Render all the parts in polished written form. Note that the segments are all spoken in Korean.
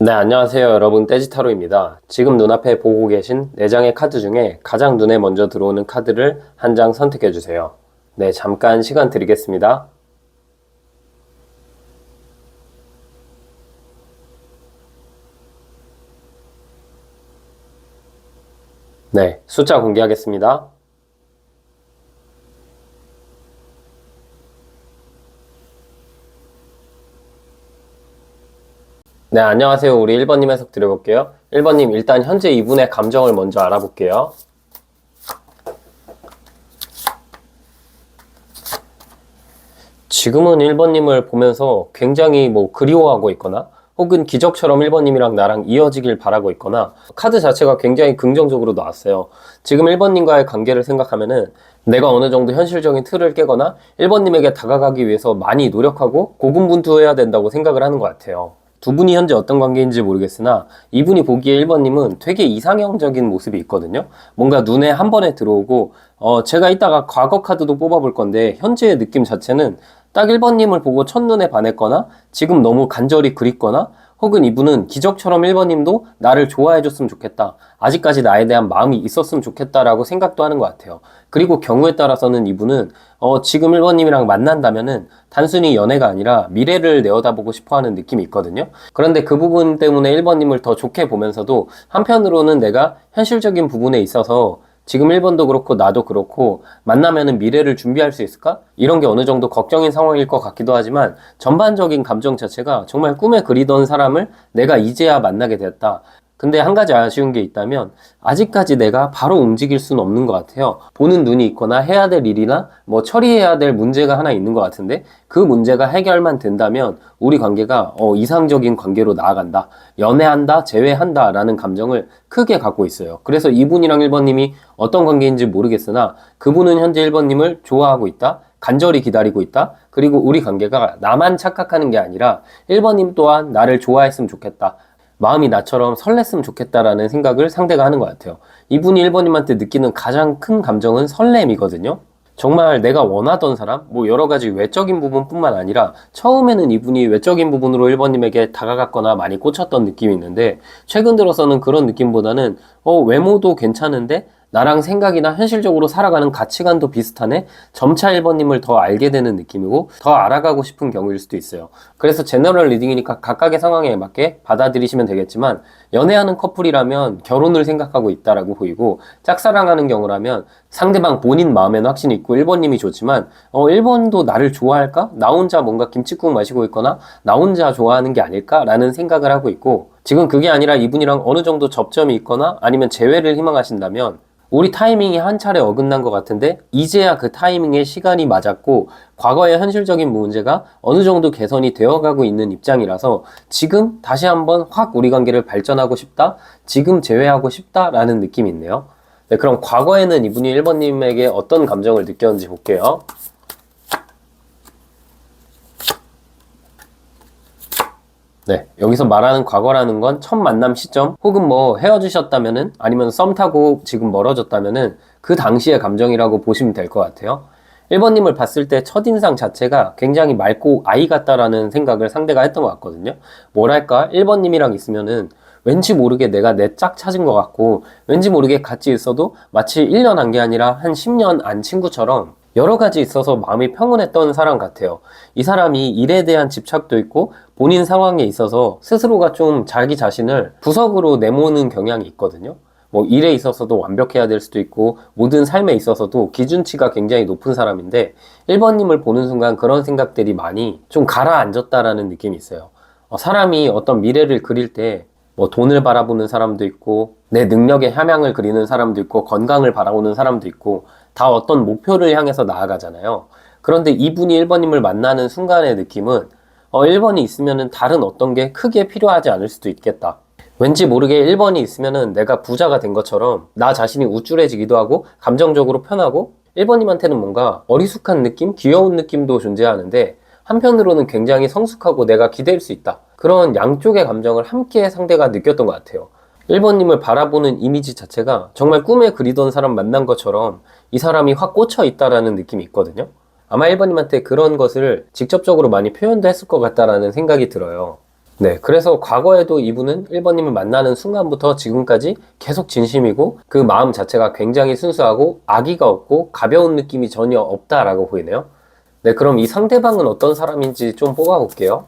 네, 안녕하세요. 여러분. 떼지타로입니다. 지금 눈앞에 보고 계신 4장의 카드 중에 가장 눈에 먼저 들어오는 카드를 한 장 선택해 주세요. 네, 잠깐 시간 드리겠습니다. 네, 숫자 공개하겠습니다. 네, 안녕하세요. 우리 1번님 해석 드려볼게요. 1번님, 일단 현재 이분의 감정을 먼저 알아볼게요. 지금은 1번님을 보면서 굉장히 그리워하고 있거나 혹은 기적처럼 1번님이랑 나랑 이어지길 바라고 있거나 카드 자체가 굉장히 긍정적으로 나왔어요. 지금 1번님과의 관계를 생각하면은 내가 어느 정도 현실적인 틀을 깨거나 1번님에게 다가가기 위해서 많이 노력하고 고군분투해야 된다고 생각을 하는 것 같아요. 두 분이 현재 어떤 관계인지 모르겠으나 이분이 보기에 1번님은 되게 이상형적인 모습이 있거든요. 뭔가 눈에 한 번에 들어오고 제가 이따가 과거 카드도 뽑아볼 건데 현재의 느낌 자체는 딱 1번님을 보고 첫눈에 반했거나 지금 너무 간절히 그립거나 혹은 이분은 기적처럼 1번님도 나를 좋아해줬으면 좋겠다. 아직까지 나에 대한 마음이 있었으면 좋겠다라고 생각도 하는 것 같아요. 그리고 경우에 따라서는 이분은 지금 1번님이랑 만난다면은 단순히 연애가 아니라 미래를 내어다보고 싶어 하는 느낌이 있거든요. 그런데 그 부분 때문에 1번님을 더 좋게 보면서도 한편으로는 내가 현실적인 부분에 있어서 지금 1번도 그렇고 나도 그렇고 만나면은 미래를 준비할 수 있을까? 이런 게 어느 정도 걱정인 상황일 것 같기도 하지만 전반적인 감정 자체가 정말 꿈에 그리던 사람을 내가 이제야 만나게 됐다. 근데 한 가지 아쉬운 게 있다면 아직까지 내가 바로 움직일 수는 없는 것 같아요. 보는 눈이 있거나 해야 될 일이나 처리해야 될 문제가 하나 있는 것 같은데 그 문제가 해결만 된다면 우리 관계가 이상적인 관계로 나아간다. 연애한다, 재회한다 라는 감정을 크게 갖고 있어요. 그래서 이분이랑 1번님이 어떤 관계인지 모르겠으나 그분은 현재 1번님을 좋아하고 있다. 간절히 기다리고 있다. 그리고 우리 관계가 나만 착각하는 게 아니라 1번님 또한 나를 좋아했으면 좋겠다. 마음이 나처럼 설렜으면 좋겠다라는 생각을 상대가 하는 것 같아요. 이분이 1번님한테 느끼는 가장 큰 감정은 설렘이거든요. 정말 내가 원하던 사람, 여러 가지 외적인 부분뿐만 아니라 처음에는 이분이 외적인 부분으로 1번님에게 다가갔거나 많이 꽂혔던 느낌이 있는데 최근 들어서는 그런 느낌보다는 외모도 괜찮은데 나랑 생각이나 현실적으로 살아가는 가치관도 비슷하네? 점차 1번님을 더 알게 되는 느낌이고 더 알아가고 싶은 경우일 수도 있어요. 그래서 제너럴 리딩이니까 각각의 상황에 맞게 받아들이시면 되겠지만 연애하는 커플이라면 결혼을 생각하고 있다라고 보이고 짝사랑하는 경우라면 상대방 본인 마음에는 확신이 있고 1번님이 좋지만 1번도 나를 좋아할까? 나 혼자 뭔가 김칫국 마시고 있거나 나 혼자 좋아하는 게 아닐까라는 생각을 하고 있고 지금 그게 아니라 이분이랑 어느 정도 접점이 있거나 아니면 재회를 희망하신다면 우리 타이밍이 한 차례 어긋난 것 같은데 이제야 그 타이밍에 시간이 맞았고 과거의 현실적인 문제가 어느 정도 개선이 되어가고 있는 입장이라서 지금 다시 한번 확 우리 관계를 발전하고 싶다? 지금 재회하고 싶다라는 느낌이 있네요. 네, 그럼 과거에는 이분이 1번님에게 어떤 감정을 느꼈는지 볼게요. 네, 여기서 말하는 과거라는 건 첫 만남 시점 혹은 헤어지셨다면은 아니면 썸 타고 지금 멀어졌다면은 그 당시의 감정이라고 보시면 될 것 같아요. 1번님을 봤을 때 첫인상 자체가 굉장히 맑고 아이 같다라는 생각을 상대가 했던 것 같거든요. 뭐랄까 1번님이랑 있으면은 왠지 모르게 내가 내 짝 찾은 것 같고 왠지 모르게 같이 있어도 마치 1년 한 게 아니라 한 10년 안 친구처럼 여러 가지 있어서 마음이 평온했던 사람 같아요. 이 사람이 일에 대한 집착도 있고 본인 상황에 있어서 스스로가 좀 자기 자신을 구석으로 내모는 경향이 있거든요. 일에 있어서도 완벽해야 될 수도 있고 모든 삶에 있어서도 기준치가 굉장히 높은 사람인데 1번님을 보는 순간 그런 생각들이 많이 좀 가라앉았다라는 느낌이 있어요. 사람이 어떤 미래를 그릴 때 돈을 바라보는 사람도 있고 내 능력의 함양을 그리는 사람도 있고 건강을 바라보는 사람도 있고 다 어떤 목표를 향해서 나아가잖아요. 그런데 이분이 1번님을 만나는 순간의 느낌은 1번이 있으면은 다른 어떤 게 크게 필요하지 않을 수도 있겠다. 왠지 모르게 1번이 있으면은 내가 부자가 된 것처럼 나 자신이 우쭐해지기도 하고 감정적으로 편하고 1번님한테는 뭔가 어리숙한 느낌, 귀여운 느낌도 존재하는데 한편으로는 굉장히 성숙하고 내가 기댈 수 있다. 그런 양쪽의 감정을 함께 상대가 느꼈던 것 같아요. 1번님을 바라보는 이미지 자체가 정말 꿈에 그리던 사람 만난 것처럼 이 사람이 확 꽂혀 있다라는 느낌이 있거든요. 아마 1번님한테 그런 것을 직접적으로 많이 표현도 했을 것 같다라는 생각이 들어요. 네, 그래서 과거에도 이분은 1번님을 만나는 순간부터 지금까지 계속 진심이고 그 마음 자체가 굉장히 순수하고 악의가 없고 가벼운 느낌이 전혀 없다라고 보이네요. 네, 그럼 이 상대방은 어떤 사람인지 좀 뽑아볼게요.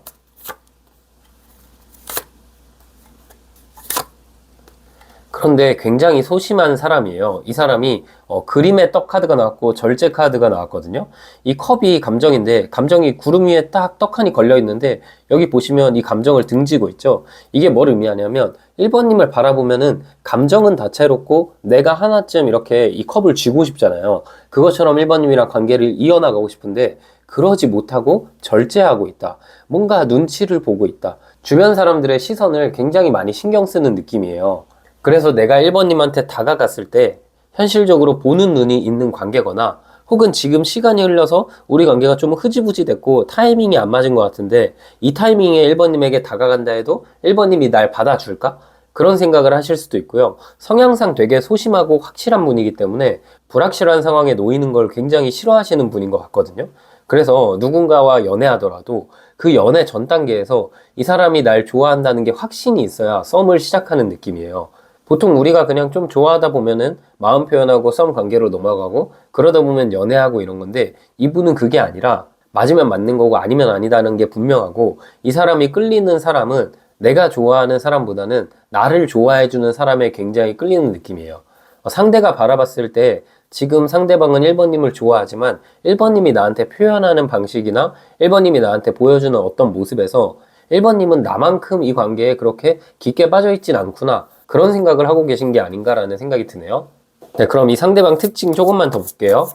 그런데 굉장히 소심한 사람이에요. 이 사람이 그림의 떡 카드가 나왔고 절제 카드가 나왔거든요. 이 컵이 감정인데 감정이 구름 위에 딱 떡하니 걸려 있는데 여기 보시면 이 감정을 등지고 있죠. 이게 뭘 의미하냐면 1번님을 바라보면은 감정은 다채롭고 내가 하나쯤 이렇게 이 컵을 쥐고 싶잖아요. 그것처럼 1번님이랑 관계를 이어나가고 싶은데 그러지 못하고 절제하고 있다. 뭔가 눈치를 보고 있다. 주변 사람들의 시선을 굉장히 많이 신경 쓰는 느낌이에요. 그래서 내가 1번님한테 다가갔을 때 현실적으로 보는 눈이 있는 관계거나 혹은 지금 시간이 흘러서 우리 관계가 좀 흐지부지 됐고 타이밍이 안 맞은 것 같은데 이 타이밍에 1번님에게 다가간다 해도 1번님이 날 받아줄까? 그런 생각을 하실 수도 있고요. 성향상 되게 소심하고 확실한 분이기 때문에 불확실한 상황에 놓이는 걸 굉장히 싫어하시는 분인 것 같거든요. 그래서 누군가와 연애하더라도 그 연애 전 단계에서 이 사람이 날 좋아한다는 게 확신이 있어야 썸을 시작하는 느낌이에요. 보통 우리가 그냥 좀 좋아하다 보면은 마음 표현하고 썸 관계로 넘어가고 그러다 보면 연애하고 이런 건데 이분은 그게 아니라 맞으면 맞는 거고 아니면 아니다는 게 분명하고 이 사람이 끌리는 사람은 내가 좋아하는 사람보다는 나를 좋아해주는 사람에 굉장히 끌리는 느낌이에요. 상대가 바라봤을 때 지금 상대방은 1번님을 좋아하지만 1번님이 나한테 표현하는 방식이나 1번님이 나한테 보여주는 어떤 모습에서 1번님은 나만큼 이 관계에 그렇게 깊게 빠져있진 않구나. 그런 생각을 하고 계신 게 아닌가라는 생각이 드네요. 네, 그럼 이 상대방 특징 조금만 더 볼게요.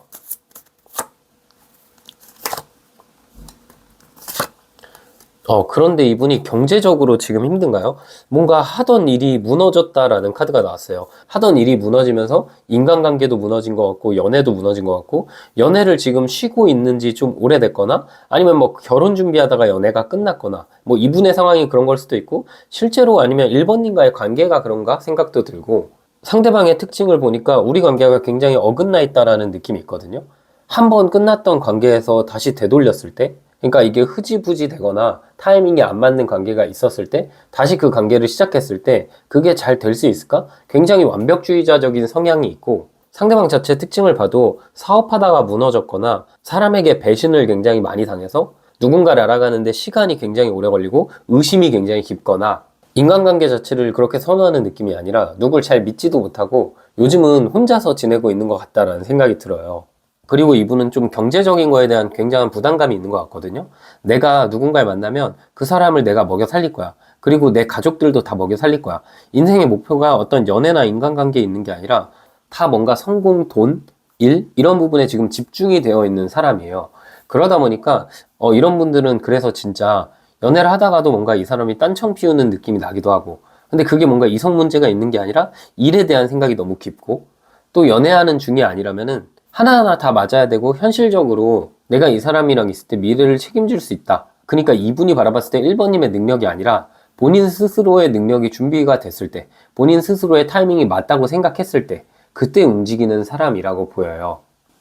그런데 이분이 경제적으로 지금 힘든가요? 뭔가 하던 일이 무너졌다라는 카드가 나왔어요. 하던 일이 무너지면서 인간관계도 무너진 것 같고 연애도 무너진 것 같고 연애를 지금 쉬고 있는지 좀 오래됐거나 아니면 뭐 결혼 준비하다가 연애가 끝났거나 뭐 이분의 상황이 그런 걸 수도 있고 실제로 아니면 1번님과의 관계가 그런가 생각도 들고 상대방의 특징을 보니까 우리 관계가 굉장히 어긋나 있다라는 느낌이 있거든요. 한 번 끝났던 관계에서 다시 되돌렸을 때 그러니까 이게 흐지부지 되거나 타이밍이 안 맞는 관계가 있었을 때 다시 그 관계를 시작했을 때 그게 잘 될 수 있을까? 굉장히 완벽주의자적인 성향이 있고 상대방 자체 특징을 봐도 사업하다가 무너졌거나 사람에게 배신을 굉장히 많이 당해서 누군가를 알아가는데 시간이 굉장히 오래 걸리고 의심이 굉장히 깊거나 인간관계 자체를 그렇게 선호하는 느낌이 아니라 누굴 잘 믿지도 못하고 요즘은 혼자서 지내고 있는 것 같다라는 생각이 들어요. 그리고 이분은 좀 경제적인 거에 대한 굉장한 부담감이 있는 것 같거든요. 내가 누군가를 만나면 그 사람을 내가 먹여 살릴 거야. 그리고 내 가족들도 다 먹여 살릴 거야. 인생의 목표가 어떤 연애나 인간관계에 있는 게 아니라 다 뭔가 성공, 돈, 일 이런 부분에 지금 집중이 되어 있는 사람이에요. 그러다 보니까 이런 분들은 그래서 진짜 연애를 하다가도 뭔가 이 사람이 딴청 피우는 느낌이 나기도 하고 근데 그게 뭔가 이성 문제가 있는 게 아니라 일에 대한 생각이 너무 깊고 또 연애하는 중이 아니라면은 하나하나 다 맞아야 되고 현실적으로 내가 이 사람이랑 있을 때 미래를 책임질 수 있다. 그러니까 이분이 바라봤을 때 1번님의 능력이 아니라 본인 스스로의 능력이 준비가 됐을 때 본인 스스로의 타이밍이 맞다고 생각했을 때 그때 움직이는 사람이라고 보여요.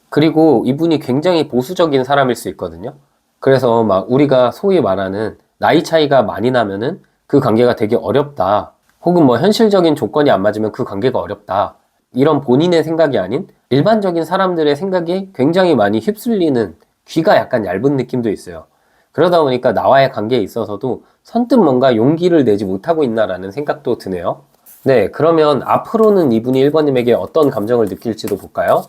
그리고 이분이 굉장히 보수적인 사람일 수 있거든요. 그래서 막 우리가 소위 말하는 나이 차이가 많이 나면은 그 관계가 되게 어렵다. 혹은 뭐 현실적인 조건이 안 맞으면 그 관계가 어렵다. 이런 본인의 생각이 아닌 일반적인 사람들의 생각이 굉장히 많이 휩쓸리는 귀가 약간 얇은 느낌도 있어요. 그러다 보니까 나와의 관계에 있어서도 선뜻 뭔가 용기를 내지 못하고 있나라는 생각도 드네요. 네, 그러면 앞으로는 이분이 1번님에게 어떤 감정을 느낄지도 볼까요?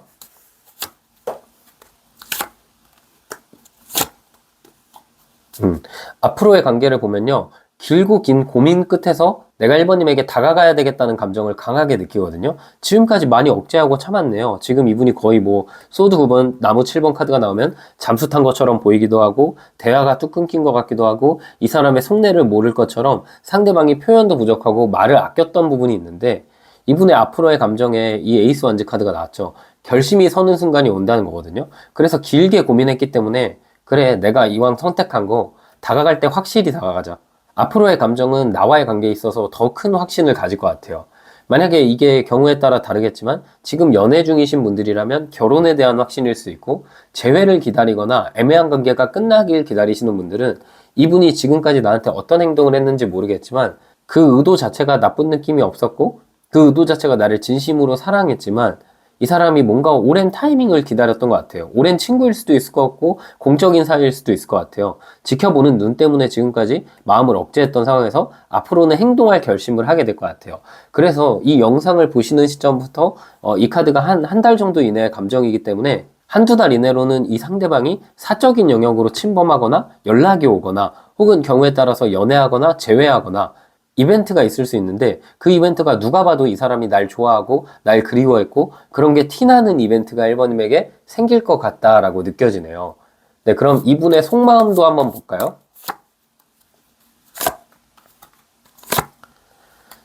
앞으로의 관계를 보면요. 길고 긴 고민 끝에서 내가 1번님에게 다가가야 되겠다는 감정을 강하게 느끼거든요. 지금까지 많이 억제하고 참았네요. 지금 이분이 거의 뭐 소드 9번, 나무 7번 카드가 나오면 잠수 탄 것처럼 보이기도 하고 대화가 뚝 끊긴 것 같기도 하고 이 사람의 속내를 모를 것처럼 상대방이 표현도 부족하고 말을 아꼈던 부분이 있는데 이분의 앞으로의 감정에 이 에이스 완즈 카드가 나왔죠. 결심이 서는 순간이 온다는 거거든요. 그래서 길게 고민했기 때문에 그래 내가 이왕 선택한 거 다가갈 때 확실히 다가가자. 앞으로의 감정은 나와의 관계에 있어서 더 큰 확신을 가질 것 같아요. 만약에 이게 경우에 따라 다르겠지만 지금 연애 중이신 분들이라면 결혼에 대한 확신일 수 있고 재회를 기다리거나 애매한 관계가 끝나길 기다리시는 분들은 이분이 지금까지 나한테 어떤 행동을 했는지 모르겠지만 그 의도 자체가 나쁜 느낌이 없었고 그 의도 자체가 나를 진심으로 사랑했지만 이 사람이 뭔가 오랜 타이밍을 기다렸던 것 같아요. 오랜 친구일 수도 있을 것 같고 공적인 사이일 수도 있을 것 같아요. 지켜보는 눈 때문에 지금까지 마음을 억제했던 상황에서 앞으로는 행동할 결심을 하게 될 것 같아요. 그래서 이 영상을 보시는 시점부터 이 카드가 한 달 정도 이내의 감정이기 때문에 한두 달 이내로는 이 상대방이 사적인 영역으로 침범하거나 연락이 오거나 혹은 경우에 따라서 연애하거나 재회하거나 이벤트가 있을 수 있는데 그 이벤트가 누가 봐도 이 사람이 날 좋아하고 날 그리워했고 그런 게 티나는 이벤트가 1번님에게 생길 것 같다라고 느껴지네요. 네, 그럼 이분의 속마음도 한번 볼까요?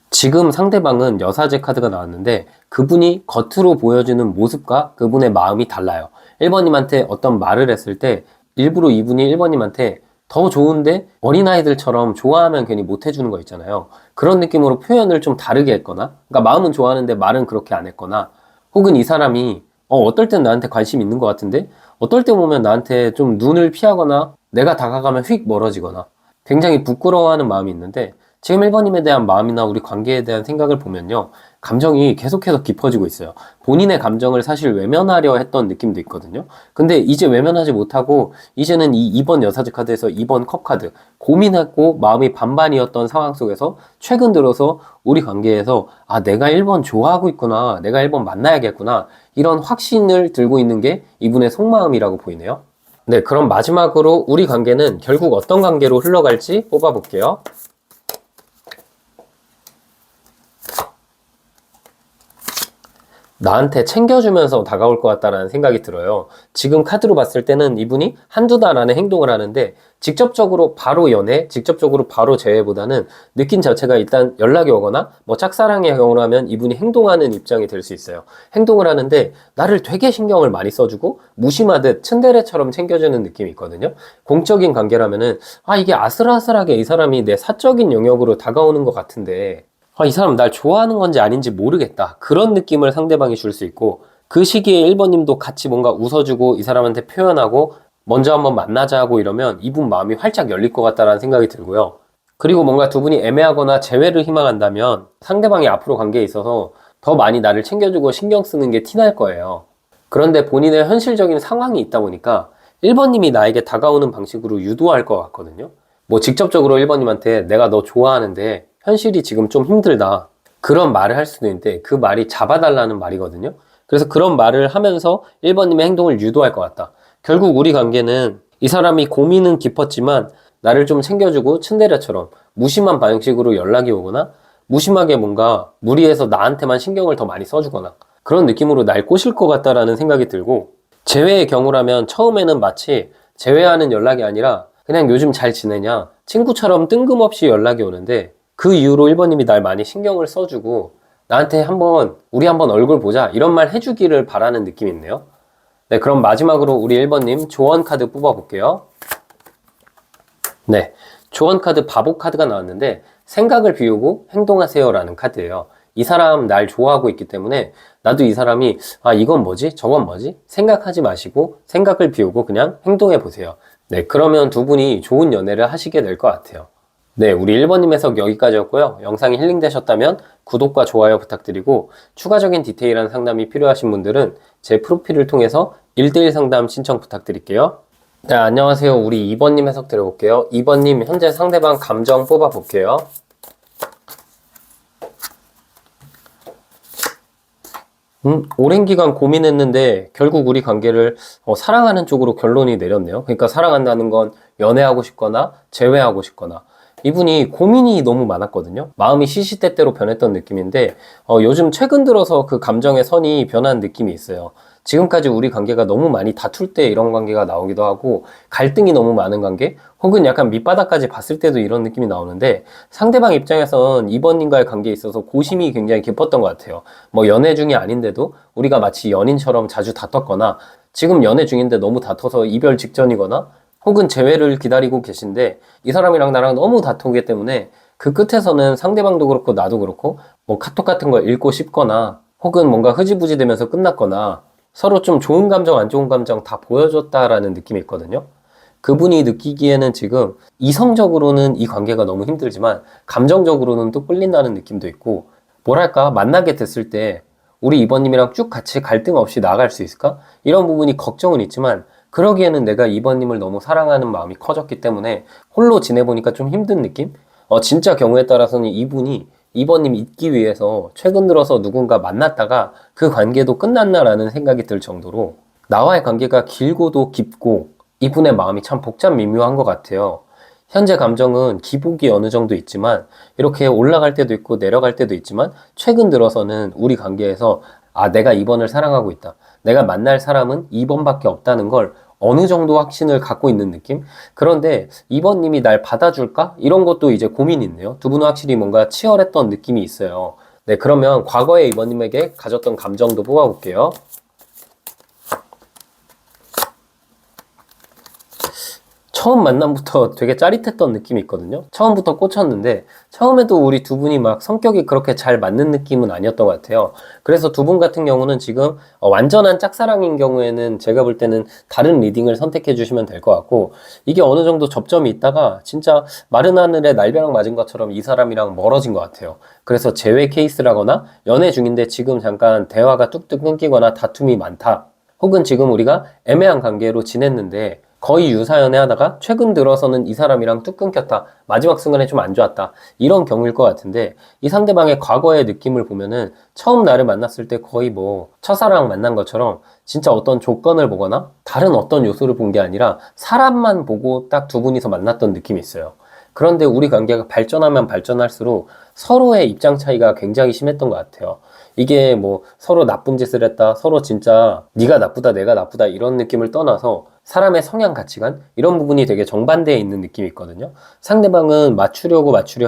지금 상대방은 여사제 카드가 나왔는데 그분이 겉으로 보여주는 모습과 그분의 마음이 달라요. 1번님한테 어떤 말을 했을 때 일부러 이분이 1번님한테 더 좋은데 어린아이들처럼 좋아하면 괜히 못해주는 거 있잖아요. 그런 느낌으로 표현을 좀 다르게 했거나 그러니까 마음은 좋아하는데 말은 그렇게 안 했거나 혹은 이 사람이 어떨 땐 나한테 관심 있는 것 같은데 어떨 때 보면 나한테 좀 눈을 피하거나 내가 다가가면 휙 멀어지거나 굉장히 부끄러워하는 마음이 있는데 지금 1번님에 대한 마음이나 우리 관계에 대한 생각을 보면요. 감정이 계속해서 깊어지고 있어요. 본인의 감정을 사실 외면하려 했던 느낌도 있거든요. 근데 이제 외면하지 못하고 이제는 이 2번 여사제 카드에서 2번 컵 카드 고민했고 마음이 반반이었던 상황 속에서 최근 들어서 우리 관계에서 내가 1번 좋아하고 있구나. 내가 1번 만나야겠구나. 이런 확신을 들고 있는 게 이분의 속마음이라고 보이네요. 네, 그럼 마지막으로 우리 관계는 결국 어떤 관계로 흘러갈지 뽑아볼게요. 나한테 챙겨주면서 다가올 것 같다라는 생각이 들어요. 지금 카드로 봤을 때는 이분이 한두 달 안에 행동을 하는데 직접적으로 바로 연애, 직접적으로 바로 재회보다는 느낌 자체가 일단 연락이 오거나 뭐 짝사랑의 경우라면 이분이 행동하는 입장이 될 수 있어요. 행동을 하는데 나를 되게 신경을 많이 써주고 무심하듯 츤데레처럼 챙겨주는 느낌이 있거든요. 공적인 관계라면은 이게 아슬아슬하게 이 사람이 내 사적인 영역으로 다가오는 것 같은데 이 사람 날 좋아하는 건지 아닌지 모르겠다. 그런 느낌을 상대방이 줄 수 있고 그 시기에 1번님도 같이 뭔가 웃어주고 이 사람한테 표현하고 먼저 한번 만나자 하고 이러면 이분 마음이 활짝 열릴 것 같다라는 생각이 들고요. 그리고 뭔가 두 분이 애매하거나 재회를 희망한다면 상대방이 앞으로 관계에 있어서 더 많이 나를 챙겨주고 신경 쓰는 게 티날 거예요. 그런데 본인의 현실적인 상황이 있다 보니까 1번님이 나에게 다가오는 방식으로 유도할 것 같거든요. 뭐 직접적으로 1번님한테 내가 너 좋아하는데 현실이 지금 좀 힘들다. 그런 말을 할 수도 있는데 그 말이 잡아달라는 말이거든요. 그래서 그런 말을 하면서 1번님의 행동을 유도할 것 같다. 결국 우리 관계는 이 사람이 고민은 깊었지만 나를 좀 챙겨주고 츤데레처럼 무심한 방식으로 연락이 오거나 무심하게 뭔가 무리해서 나한테만 신경을 더 많이 써주거나 그런 느낌으로 날 꼬실 것 같다라는 생각이 들고 재회의 경우라면 처음에는 마치 재회하는 연락이 아니라 그냥 요즘 잘 지내냐 친구처럼 뜬금없이 연락이 오는데 그 이후로 1번님이 날 많이 신경을 써주고 나한테 우리 한번 얼굴 보자 이런 말 해주기를 바라는 느낌이 있네요. 네, 그럼 마지막으로 우리 1번님 조언 카드 뽑아볼게요. 네, 조언 카드 바보 카드가 나왔는데 생각을 비우고 행동하세요 라는 카드예요. 이 사람 날 좋아하고 있기 때문에 나도 이 사람이 이건 뭐지? 저건 뭐지? 생각하지 마시고 생각을 비우고 그냥 행동해 보세요. 네, 그러면 두 분이 좋은 연애를 하시게 될 것 같아요. 네, 우리 1번님 해석 여기까지였고요. 영상이 힐링되셨다면 구독과 좋아요 부탁드리고 추가적인 디테일한 상담이 필요하신 분들은 제 프로필을 통해서 1대1 상담 신청 부탁드릴게요. 네, 안녕하세요. 우리 2번님 해석 드려볼게요. 2번님 현재 상대방 감정 뽑아볼게요. 오랜 기간 고민했는데 결국 우리 관계를 사랑하는 쪽으로 결론이 내렸네요. 그러니까 사랑한다는 건 연애하고 싶거나 재회하고 싶거나 이분이 고민이 너무 많았거든요. 마음이 시시때때로 변했던 느낌인데 요즘 최근 들어서 그 감정의 선이 변한 느낌이 있어요. 지금까지 우리 관계가 너무 많이 다툴 때 이런 관계가 나오기도 하고 갈등이 너무 많은 관계 혹은 약간 밑바닥까지 봤을 때도 이런 느낌이 나오는데 상대방 입장에선 2번님과의 관계에 있어서 고심이 굉장히 깊었던 것 같아요. 뭐 연애 중이 아닌데도 우리가 마치 연인처럼 자주 다퉜거나 지금 연애 중인데 너무 다퉈서 이별 직전이거나 혹은 재회를 기다리고 계신데 이 사람이랑 나랑 너무 다투기 때문에 그 끝에서는 상대방도 그렇고 나도 그렇고 뭐 카톡 같은 걸 읽고 싶거나 혹은 뭔가 흐지부지 되면서 끝났거나 서로 좀 좋은 감정 안 좋은 감정 다 보여줬다라는 느낌이 있거든요. 그분이 느끼기에는 지금 이성적으로는 이 관계가 너무 힘들지만 감정적으로는 또 끌린다는 느낌도 있고, 뭐랄까, 만나게 됐을 때 우리 이번님이랑 쭉 같이 갈등 없이 나아갈 수 있을까? 이런 부분이 걱정은 있지만, 그러기에는 내가 이번님을 너무 사랑하는 마음이 커졌기 때문에 홀로 지내보니까 좀 힘든 느낌? 진짜 경우에 따라서는 이분이 이번님 잊기 위해서 최근 들어서 누군가 만났다가 그 관계도 끝났나라는 생각이 들 정도로 나와의 관계가 길고도 깊고 이분의 마음이 참 복잡 미묘한 것 같아요. 현재 감정은 기복이 어느 정도 있지만 이렇게 올라갈 때도 있고 내려갈 때도 있지만 최근 들어서는 우리 관계에서 내가 이번을 사랑하고 있다. 내가 만날 사람은 이번밖에 없다는 걸 어느 정도 확신을 갖고 있는 느낌? 그런데 이번님이 날 받아줄까? 이런 것도 이제 고민이 있네요. 두 분은 확실히 뭔가 치열했던 느낌이 있어요. 네, 그러면 과거에 이번님에게 가졌던 감정도 뽑아볼게요. 처음 만남부터 되게 짜릿했던 느낌이 있거든요. 처음부터 꽂혔는데 처음에도 우리 두 분이 막 성격이 그렇게 잘 맞는 느낌은 아니었던 것 같아요. 그래서 두 분 같은 경우는 지금 완전한 짝사랑인 경우에는 제가 볼 때는 다른 리딩을 선택해 주시면 될 것 같고, 이게 어느 정도 접점이 있다가 진짜 마른 하늘에 날벼락 맞은 것처럼 이 사람이랑 멀어진 것 같아요. 그래서 재회 케이스라거나 연애 중인데 지금 잠깐 대화가 뚝뚝 끊기거나 다툼이 많다, 혹은 지금 우리가 애매한 관계로 지냈는데 거의 유사연애 하다가 최근 들어서는 이 사람이랑 뚝 끊겼다, 마지막 순간에 좀 안 좋았다, 이런 경우일 것 같은데, 이 상대방의 과거의 느낌을 보면은 처음 나를 만났을 때 거의 뭐 첫사랑 만난 것처럼 진짜 어떤 조건을 보거나 다른 어떤 요소를 본 게 아니라 사람만 보고 딱 두 분이서 만났던 느낌이 있어요. 그런데 우리 관계가 발전하면 발전할수록 서로의 입장 차이가 굉장히 심했던 것 같아요. 이게 뭐 서로 나쁜 짓을 했다, 서로 진짜 네가 나쁘다 내가 나쁘다 이런 느낌을 떠나서 사람의 성향 가치관 이런 부분이 되게 정반대에 있는 느낌이 있거든요. 상대방은 맞추려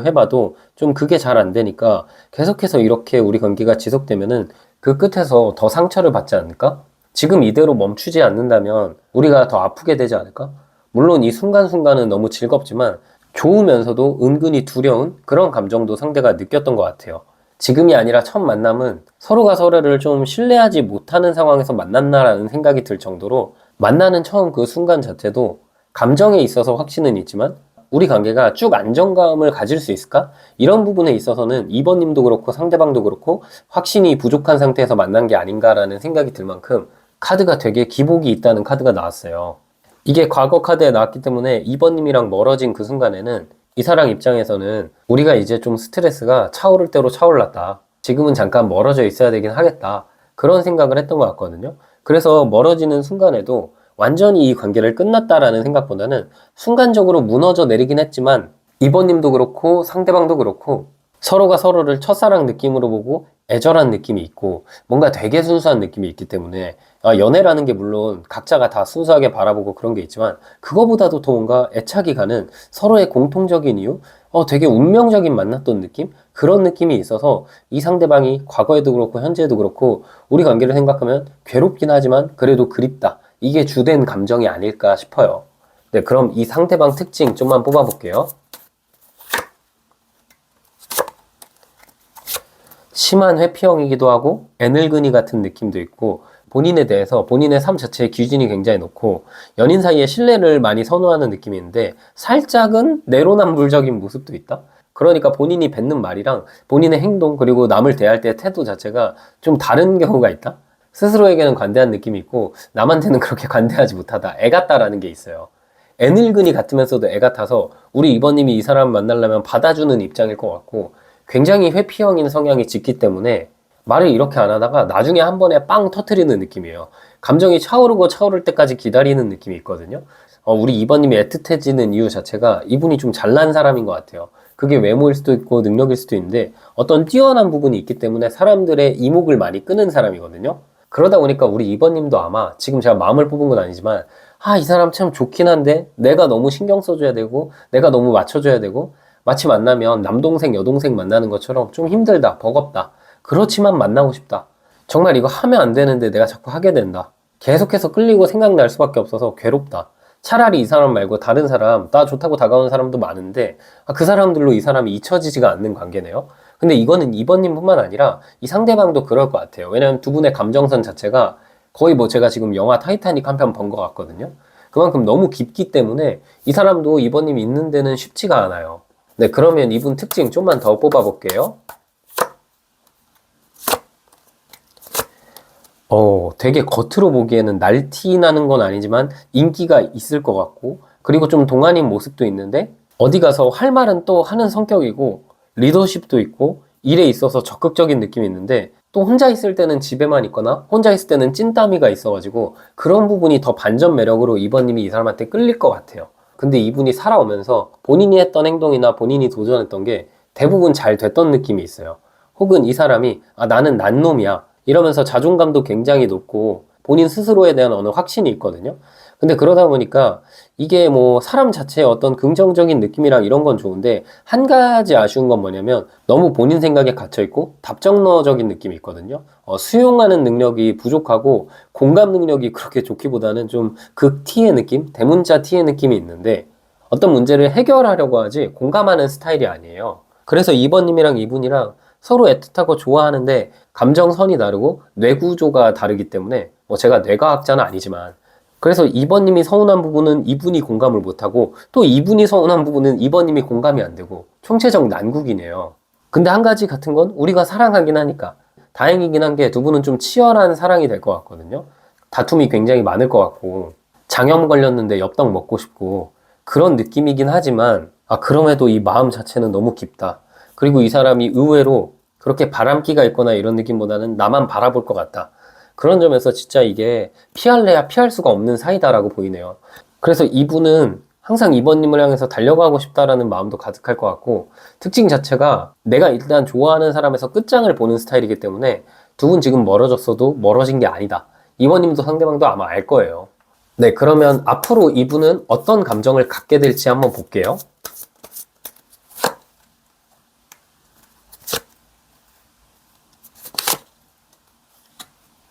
해봐도 좀 그게 잘 안 되니까 계속해서 이렇게 우리 관계가 지속되면은 그 끝에서 더 상처를 받지 않을까? 지금 이대로 멈추지 않는다면 우리가 더 아프게 되지 않을까? 물론 이 순간순간은 너무 즐겁지만 좋으면서도 은근히 두려운 그런 감정도 상대가 느꼈던 것 같아요. 지금이 아니라 첫 만남은 서로가 서로를 좀 신뢰하지 못하는 상황에서 만났나라는 생각이 들 정도로, 만나는 처음 그 순간 자체도 감정에 있어서 확신은 있지만 우리 관계가 쭉 안정감을 가질 수 있을까? 이런 부분에 있어서는 이번님도 그렇고 상대방도 그렇고 확신이 부족한 상태에서 만난 게 아닌가라는 생각이 들 만큼 카드가 되게 기복이 있다는 카드가 나왔어요. 이게 과거 카드에 나왔기 때문에 이번님이랑 멀어진 그 순간에는 이 사람 입장에서는 우리가 이제 좀 스트레스가 차오를 대로 차올랐다, 지금은 잠깐 멀어져 있어야 되긴 하겠다, 그런 생각을 했던 것 같거든요. 그래서 멀어지는 순간에도 완전히 이 관계를 끝났다라는 생각보다는 순간적으로 무너져 내리긴 했지만 이번님도 그렇고 상대방도 그렇고 서로가 서로를 첫사랑 느낌으로 보고 애절한 느낌이 있고 뭔가 되게 순수한 느낌이 있기 때문에, 연애라는 게 물론 각자가 다 순수하게 바라보고 그런 게 있지만 그거보다도 더 뭔가 애착이 가는 서로의 공통적인 이유, 되게 운명적인 만났던 느낌? 그런 느낌이 있어서 이 상대방이 과거에도 그렇고 현재도 그렇고 우리 관계를 생각하면 괴롭긴 하지만 그래도 그립다, 이게 주된 감정이 아닐까 싶어요. 네, 그럼 이 상대방 특징 좀만 뽑아볼게요. 심한 회피형이기도 하고 애늙은이 같은 느낌도 있고, 본인에 대해서 본인의 삶 자체의 기준이 굉장히 높고 연인 사이에 신뢰를 많이 선호하는 느낌이 있는데 살짝은 내로남불적인 모습도 있다? 그러니까 본인이 뱉는 말이랑 본인의 행동 그리고 남을 대할 때의 태도 자체가 좀 다른 경우가 있다? 스스로에게는 관대한 느낌이 있고 남한테는 그렇게 관대하지 못하다, 애 같다라는 게 있어요. 애늙은이 같으면서도 애 같아서 우리 이번님이 이 사람 만나려면 받아주는 입장일 것 같고, 굉장히 회피형인 성향이 짙기 때문에 말을 이렇게 안 하다가 나중에 한 번에 빵 터트리는 느낌이에요. 감정이 차오르고 차오를 때까지 기다리는 느낌이 있거든요. 우리 이번님이 애틋해지는 이유 자체가 이분이 좀 잘난 사람인 것 같아요. 그게 외모일 수도 있고 능력일 수도 있는데 어떤 뛰어난 부분이 있기 때문에 사람들의 이목을 많이 끄는 사람이거든요. 그러다 보니까 우리 이번님도 아마 지금 제가 마음을 뽑은 건 아니지만 이 사람 참 좋긴 한데 내가 너무 신경 써줘야 되고 내가 너무 맞춰줘야 되고 마치 만나면 남동생 여동생 만나는 것처럼 좀 힘들다, 버겁다, 그렇지만 만나고 싶다, 정말 이거 하면 안 되는데 내가 자꾸 하게 된다, 계속해서 끌리고 생각날 수밖에 없어서 괴롭다, 차라리 이 사람 말고 다른 사람, 나 좋다고 다가오는 사람도 많은데 그 사람들로 이 사람이 잊혀지지가 않는 관계네요. 근데 이거는 이번님 뿐만 아니라 이 상대방도 그럴 것 같아요. 왜냐면 두 분의 감정선 자체가 거의 뭐 제가 지금 영화 타이타닉 한 편 본 것 같거든요. 그만큼 너무 깊기 때문에 이 사람도 이번님이 있는 데는 쉽지가 않아요. 네, 그러면 이분 특징 좀만 더 뽑아볼게요. 되게 겉으로 보기에는 날티나는 건 아니지만 인기가 있을 것 같고, 그리고 좀 동안인 모습도 있는데 어디 가서 할 말은 또 하는 성격이고, 리더십도 있고, 일에 있어서 적극적인 느낌이 있는데, 또 혼자 있을 때는 집에만 있거나 혼자 있을 때는 찐따미가 있어가지고 그런 부분이 더 반전 매력으로 이번님이 이 사람한테 끌릴 것 같아요. 근데 이분이 살아오면서 본인이 했던 행동이나 본인이 도전했던 게 대부분 잘 됐던 느낌이 있어요. 혹은 이 사람이 나는 난 놈이야 이러면서 자존감도 굉장히 높고 본인 스스로에 대한 어느 확신이 있거든요. 근데 그러다 보니까 이게 뭐 사람 자체의 어떤 긍정적인 느낌이랑 이런 건 좋은데 한 가지 아쉬운 건 뭐냐면 너무 본인 생각에 갇혀있고 답정너적인 느낌이 있거든요. 수용하는 능력이 부족하고 공감 능력이 그렇게 좋기보다는 좀 극 T의 느낌? 대문자 T의 느낌이 있는데 어떤 문제를 해결하려고 하지 공감하는 스타일이 아니에요. 그래서 2번님이랑 이분이랑 서로 애틋하고 좋아하는데 감정선이 다르고 뇌구조가 다르기 때문에 제가 뇌과학자는 아니지만 그래서 2번님이 서운한 부분은 이분이 공감을 못하고 또 이분이 서운한 부분은 2번님이 공감이 안 되고 총체적 난국이네요. 근데 한 가지 같은 건 우리가 사랑하긴 하니까 다행이긴 한 게 두 분은 좀 치열한 사랑이 될 것 같거든요. 다툼이 굉장히 많을 것 같고 장염 걸렸는데 엽떡 먹고 싶고 그런 느낌이긴 하지만 그럼에도 이 마음 자체는 너무 깊다. 그리고 이 사람이 의외로 그렇게 바람기가 있거나 이런 느낌보다는 나만 바라볼 것 같다. 그런 점에서 진짜 이게 피할래야 피할 수가 없는 사이다라고 보이네요. 그래서 이분은 항상 이번님을 향해서 달려가고 싶다라는 마음도 가득할 것 같고 특징 자체가 내가 일단 좋아하는 사람에서 끝장을 보는 스타일이기 때문에 두 분 지금 멀어졌어도 멀어진 게 아니다. 이번님도 상대방도 아마 알 거예요. 네, 그러면 앞으로 이분은 어떤 감정을 갖게 될지 한번 볼게요.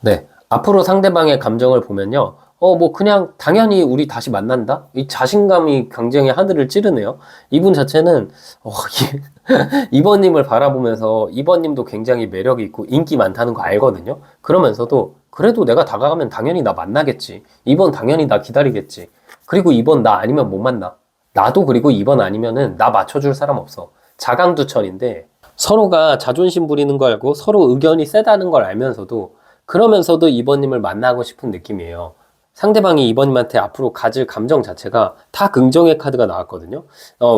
네. 앞으로 상대방의 감정을 보면요. 뭐 그냥 당연히 우리 다시 만난다? 이 자신감이 굉장히 하늘을 찌르네요. 이분 자체는 이번님을 바라보면서 이번님도 굉장히 매력이 있고 인기 많다는 거 알거든요. 그러면서도 그래도 내가 다가가면 당연히 나 만나겠지. 이번 당연히 나 기다리겠지. 그리고 이번 나 아니면 못 만나. 나도 그리고 이번 아니면은 나 맞춰줄 사람 없어. 자강두천인데 서로가 자존심 부리는 거 알고 서로 의견이 세다는 걸 알면서도 그러면서도 이번님을 만나고 싶은 느낌이에요. 상대방이 이번님한테 앞으로 가질 감정 자체가 다 긍정의 카드가 나왔거든요.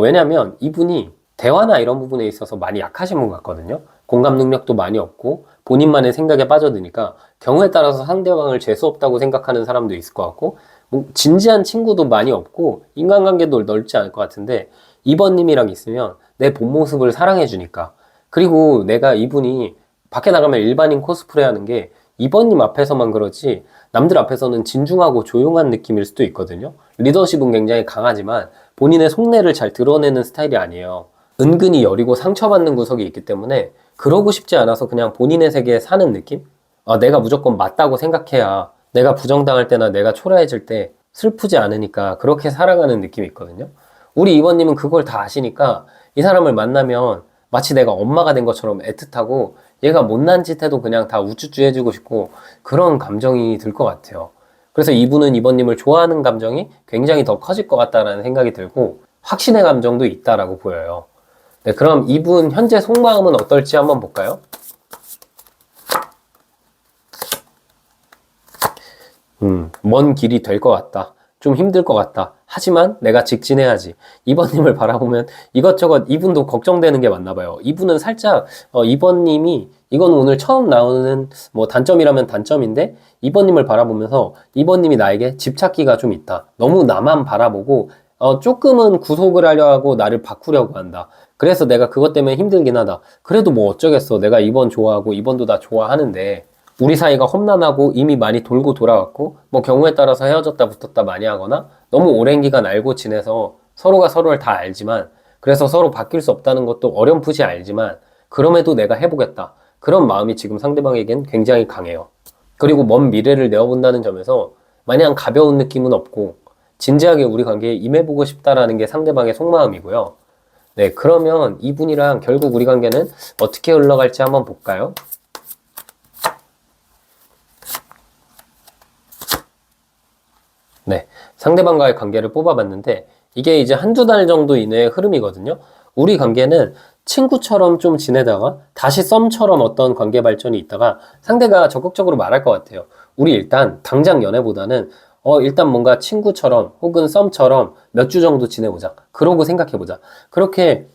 왜냐면 이분이 대화나 이런 부분에 있어서 많이 약하신 분 같거든요. 공감 능력도 많이 없고 본인만의 생각에 빠져드니까 경우에 따라서 상대방을 재수없다고 생각하는 사람도 있을 것 같고 뭐 진지한 친구도 많이 없고 인간관계도 넓지 않을 것 같은데 이번님이랑 있으면 내 본 모습을 사랑해 주니까 그리고 내가 이분이 밖에 나가면 일반인 코스프레 하는 게 이번님 앞에서만 그렇지 남들 앞에서는 진중하고 조용한 느낌일 수도 있거든요. 리더십은 굉장히 강하지만 본인의 속내를 잘 드러내는 스타일이 아니에요. 은근히 여리고 상처받는 구석이 있기 때문에 그러고 싶지 않아서 그냥 본인의 세계에 사는 느낌? 내가 무조건 맞다고 생각해야 내가 부정당할 때나 내가 초라해질 때 슬프지 않으니까 그렇게 살아가는 느낌이 있거든요. 우리 이번님은 그걸 다 아시니까 이 사람을 만나면 마치 내가 엄마가 된 것처럼 애틋하고 얘가 못난 짓 해도 그냥 다 우쭈쭈 해주고 싶고 그런 감정이 들 것 같아요. 그래서 이분은 이번님을 좋아하는 감정이 굉장히 더 커질 것 같다라는 생각이 들고 확신의 감정도 있다라고 보여요. 네, 그럼 이분 현재 속마음은 어떨지 한번 볼까요? 먼 길이 될 것 같다. 좀 힘들 것 같다. 하지만 내가 직진해야지. 이번님을 바라보면 이것저것 이분도 걱정되는 게 맞나 봐요. 이분은 살짝 이번님이 이건 오늘 처음 나오는 뭐 단점이라면 단점인데 이번님을 바라보면서 이번님이 나에게 집착기가 좀 있다. 너무 나만 바라보고 조금은 구속을 하려 하고 나를 바꾸려고 한다. 그래서 내가 그것 때문에 힘들긴 하다. 그래도 뭐 어쩌겠어. 내가 이번 좋아하고 이번도 나 좋아하는데 우리 사이가 험난하고 이미 많이 돌고 돌아왔고 뭐 경우에 따라서 헤어졌다 붙었다 많이 하거나 너무 오랜 기간 알고 지내서 서로가 서로를 다 알지만 그래서 서로 바뀔 수 없다는 것도 어렴풋이 알지만 그럼에도 내가 해보겠다. 그런 마음이 지금 상대방에겐 굉장히 강해요. 그리고 먼 미래를 내어본다는 점에서 마냥 가벼운 느낌은 없고 진지하게 우리 관계에 임해보고 싶다라는 게 상대방의 속마음이고요. 네, 그러면 이분이랑 결국 우리 관계는 어떻게 흘러갈지 한번 볼까요? 네, 상대방과의 관계를 뽑아봤는데 이게 이제 한두 달 정도 이내의 흐름이거든요. 우리 관계는 친구처럼 좀 지내다가 다시 썸처럼 어떤 관계 발전이 있다가 상대가 적극적으로 말할 것 같아요. 우리 일단 당장 연애보다는 일단 뭔가 친구처럼 혹은 썸처럼 몇 주 정도 지내보자. 그러고 생각해보자. 그렇게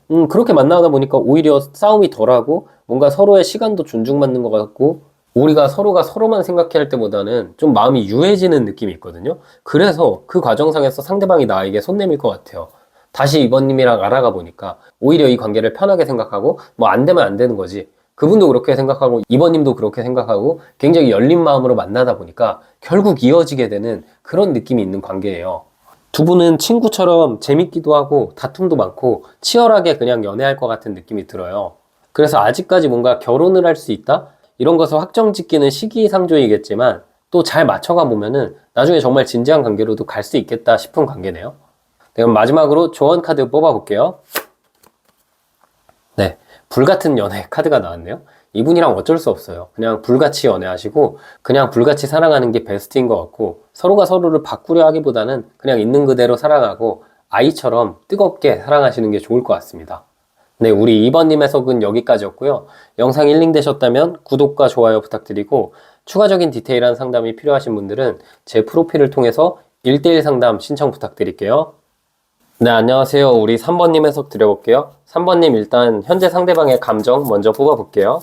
만나다 보니까 오히려 싸움이 덜하고 뭔가 서로의 시간도 존중받는 것 같고 우리가 서로가 서로만 생각할 때보다는 좀 마음이 유해지는 느낌이 있거든요. 그래서 그 과정상에서 상대방이 나에게 손 내밀 것 같아요. 다시 이번님이랑 알아가 보니까 오히려 이 관계를 편하게 생각하고 뭐 안 되면 안 되는 거지. 그분도 그렇게 생각하고 이번님도 그렇게 생각하고 굉장히 열린 마음으로 만나다 보니까 결국 이어지게 되는 그런 느낌이 있는 관계예요. 두 분은 친구처럼 재밌기도 하고 다툼도 많고 치열하게 그냥 연애할 것 같은 느낌이 들어요. 그래서 아직까지 뭔가 결혼을 할 수 있다? 이런 것을 확정 짓기는 시기상조이겠지만 또 잘 맞춰가 보면은 나중에 정말 진지한 관계로도 갈 수 있겠다 싶은 관계네요. 네, 그럼 마지막으로 조언 카드 뽑아볼게요. 네, 불같은 연애 카드가 나왔네요. 이분이랑 어쩔 수 없어요. 그냥 불같이 연애하시고 그냥 불같이 사랑하는 게 베스트인 것 같고 서로가 서로를 바꾸려 하기보다는 그냥 있는 그대로 사랑하고 아이처럼 뜨겁게 사랑하시는 게 좋을 것 같습니다. 네, 우리 2번님 해석은 여기까지였고요. 영상 힐링 되셨다면 구독과 좋아요 부탁드리고 추가적인 디테일한 상담이 필요하신 분들은 제 프로필을 통해서 1대1 상담 신청 부탁드릴게요. 네, 안녕하세요. 우리 3번님 해석 드려볼게요. 3번님 일단 현재 상대방의 감정 먼저 뽑아볼게요.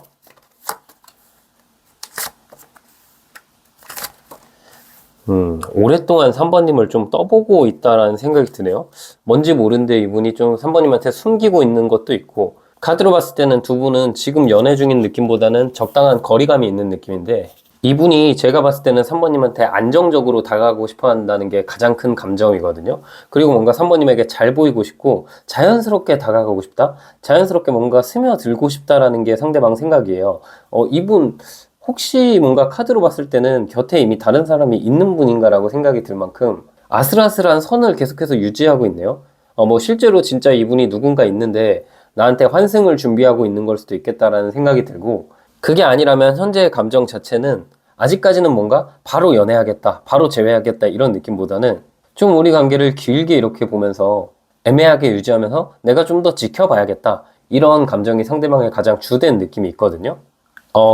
오랫동안 3번님을 좀 떠보고 있다라는 생각이 드네요. 뭔지 모르는데 이분이 좀 3번님한테 숨기고 있는 것도 있고 카드로 봤을 때는 두 분은 지금 연애 중인 느낌보다는 적당한 거리감이 있는 느낌인데 이분이 제가 봤을 때는 3번님한테 안정적으로 다가가고 싶어 한다는 게 가장 큰 감정이거든요. 그리고 뭔가 3번님에게 잘 보이고 싶고 자연스럽게 다가가고 싶다? 자연스럽게 뭔가 스며들고 싶다라는 게 상대방 생각이에요. 이분 혹시 뭔가 카드로 봤을 때는 곁에 이미 다른 사람이 있는 분인가라고 생각이 들 만큼 아슬아슬한 선을 계속해서 유지하고 있네요. 뭐 실제로 진짜 이분이 누군가 있는데 나한테 환승을 준비하고 있는 걸 수도 있겠다라는 생각이 들고 그게 아니라면 현재의 감정 자체는 아직까지는 뭔가 바로 연애하겠다, 바로 재회하겠다 이런 느낌보다는 좀 우리 관계를 길게 이렇게 보면서 애매하게 유지하면서 내가 좀 더 지켜봐야겠다 이런 감정이 상대방의 가장 주된 느낌이 있거든요.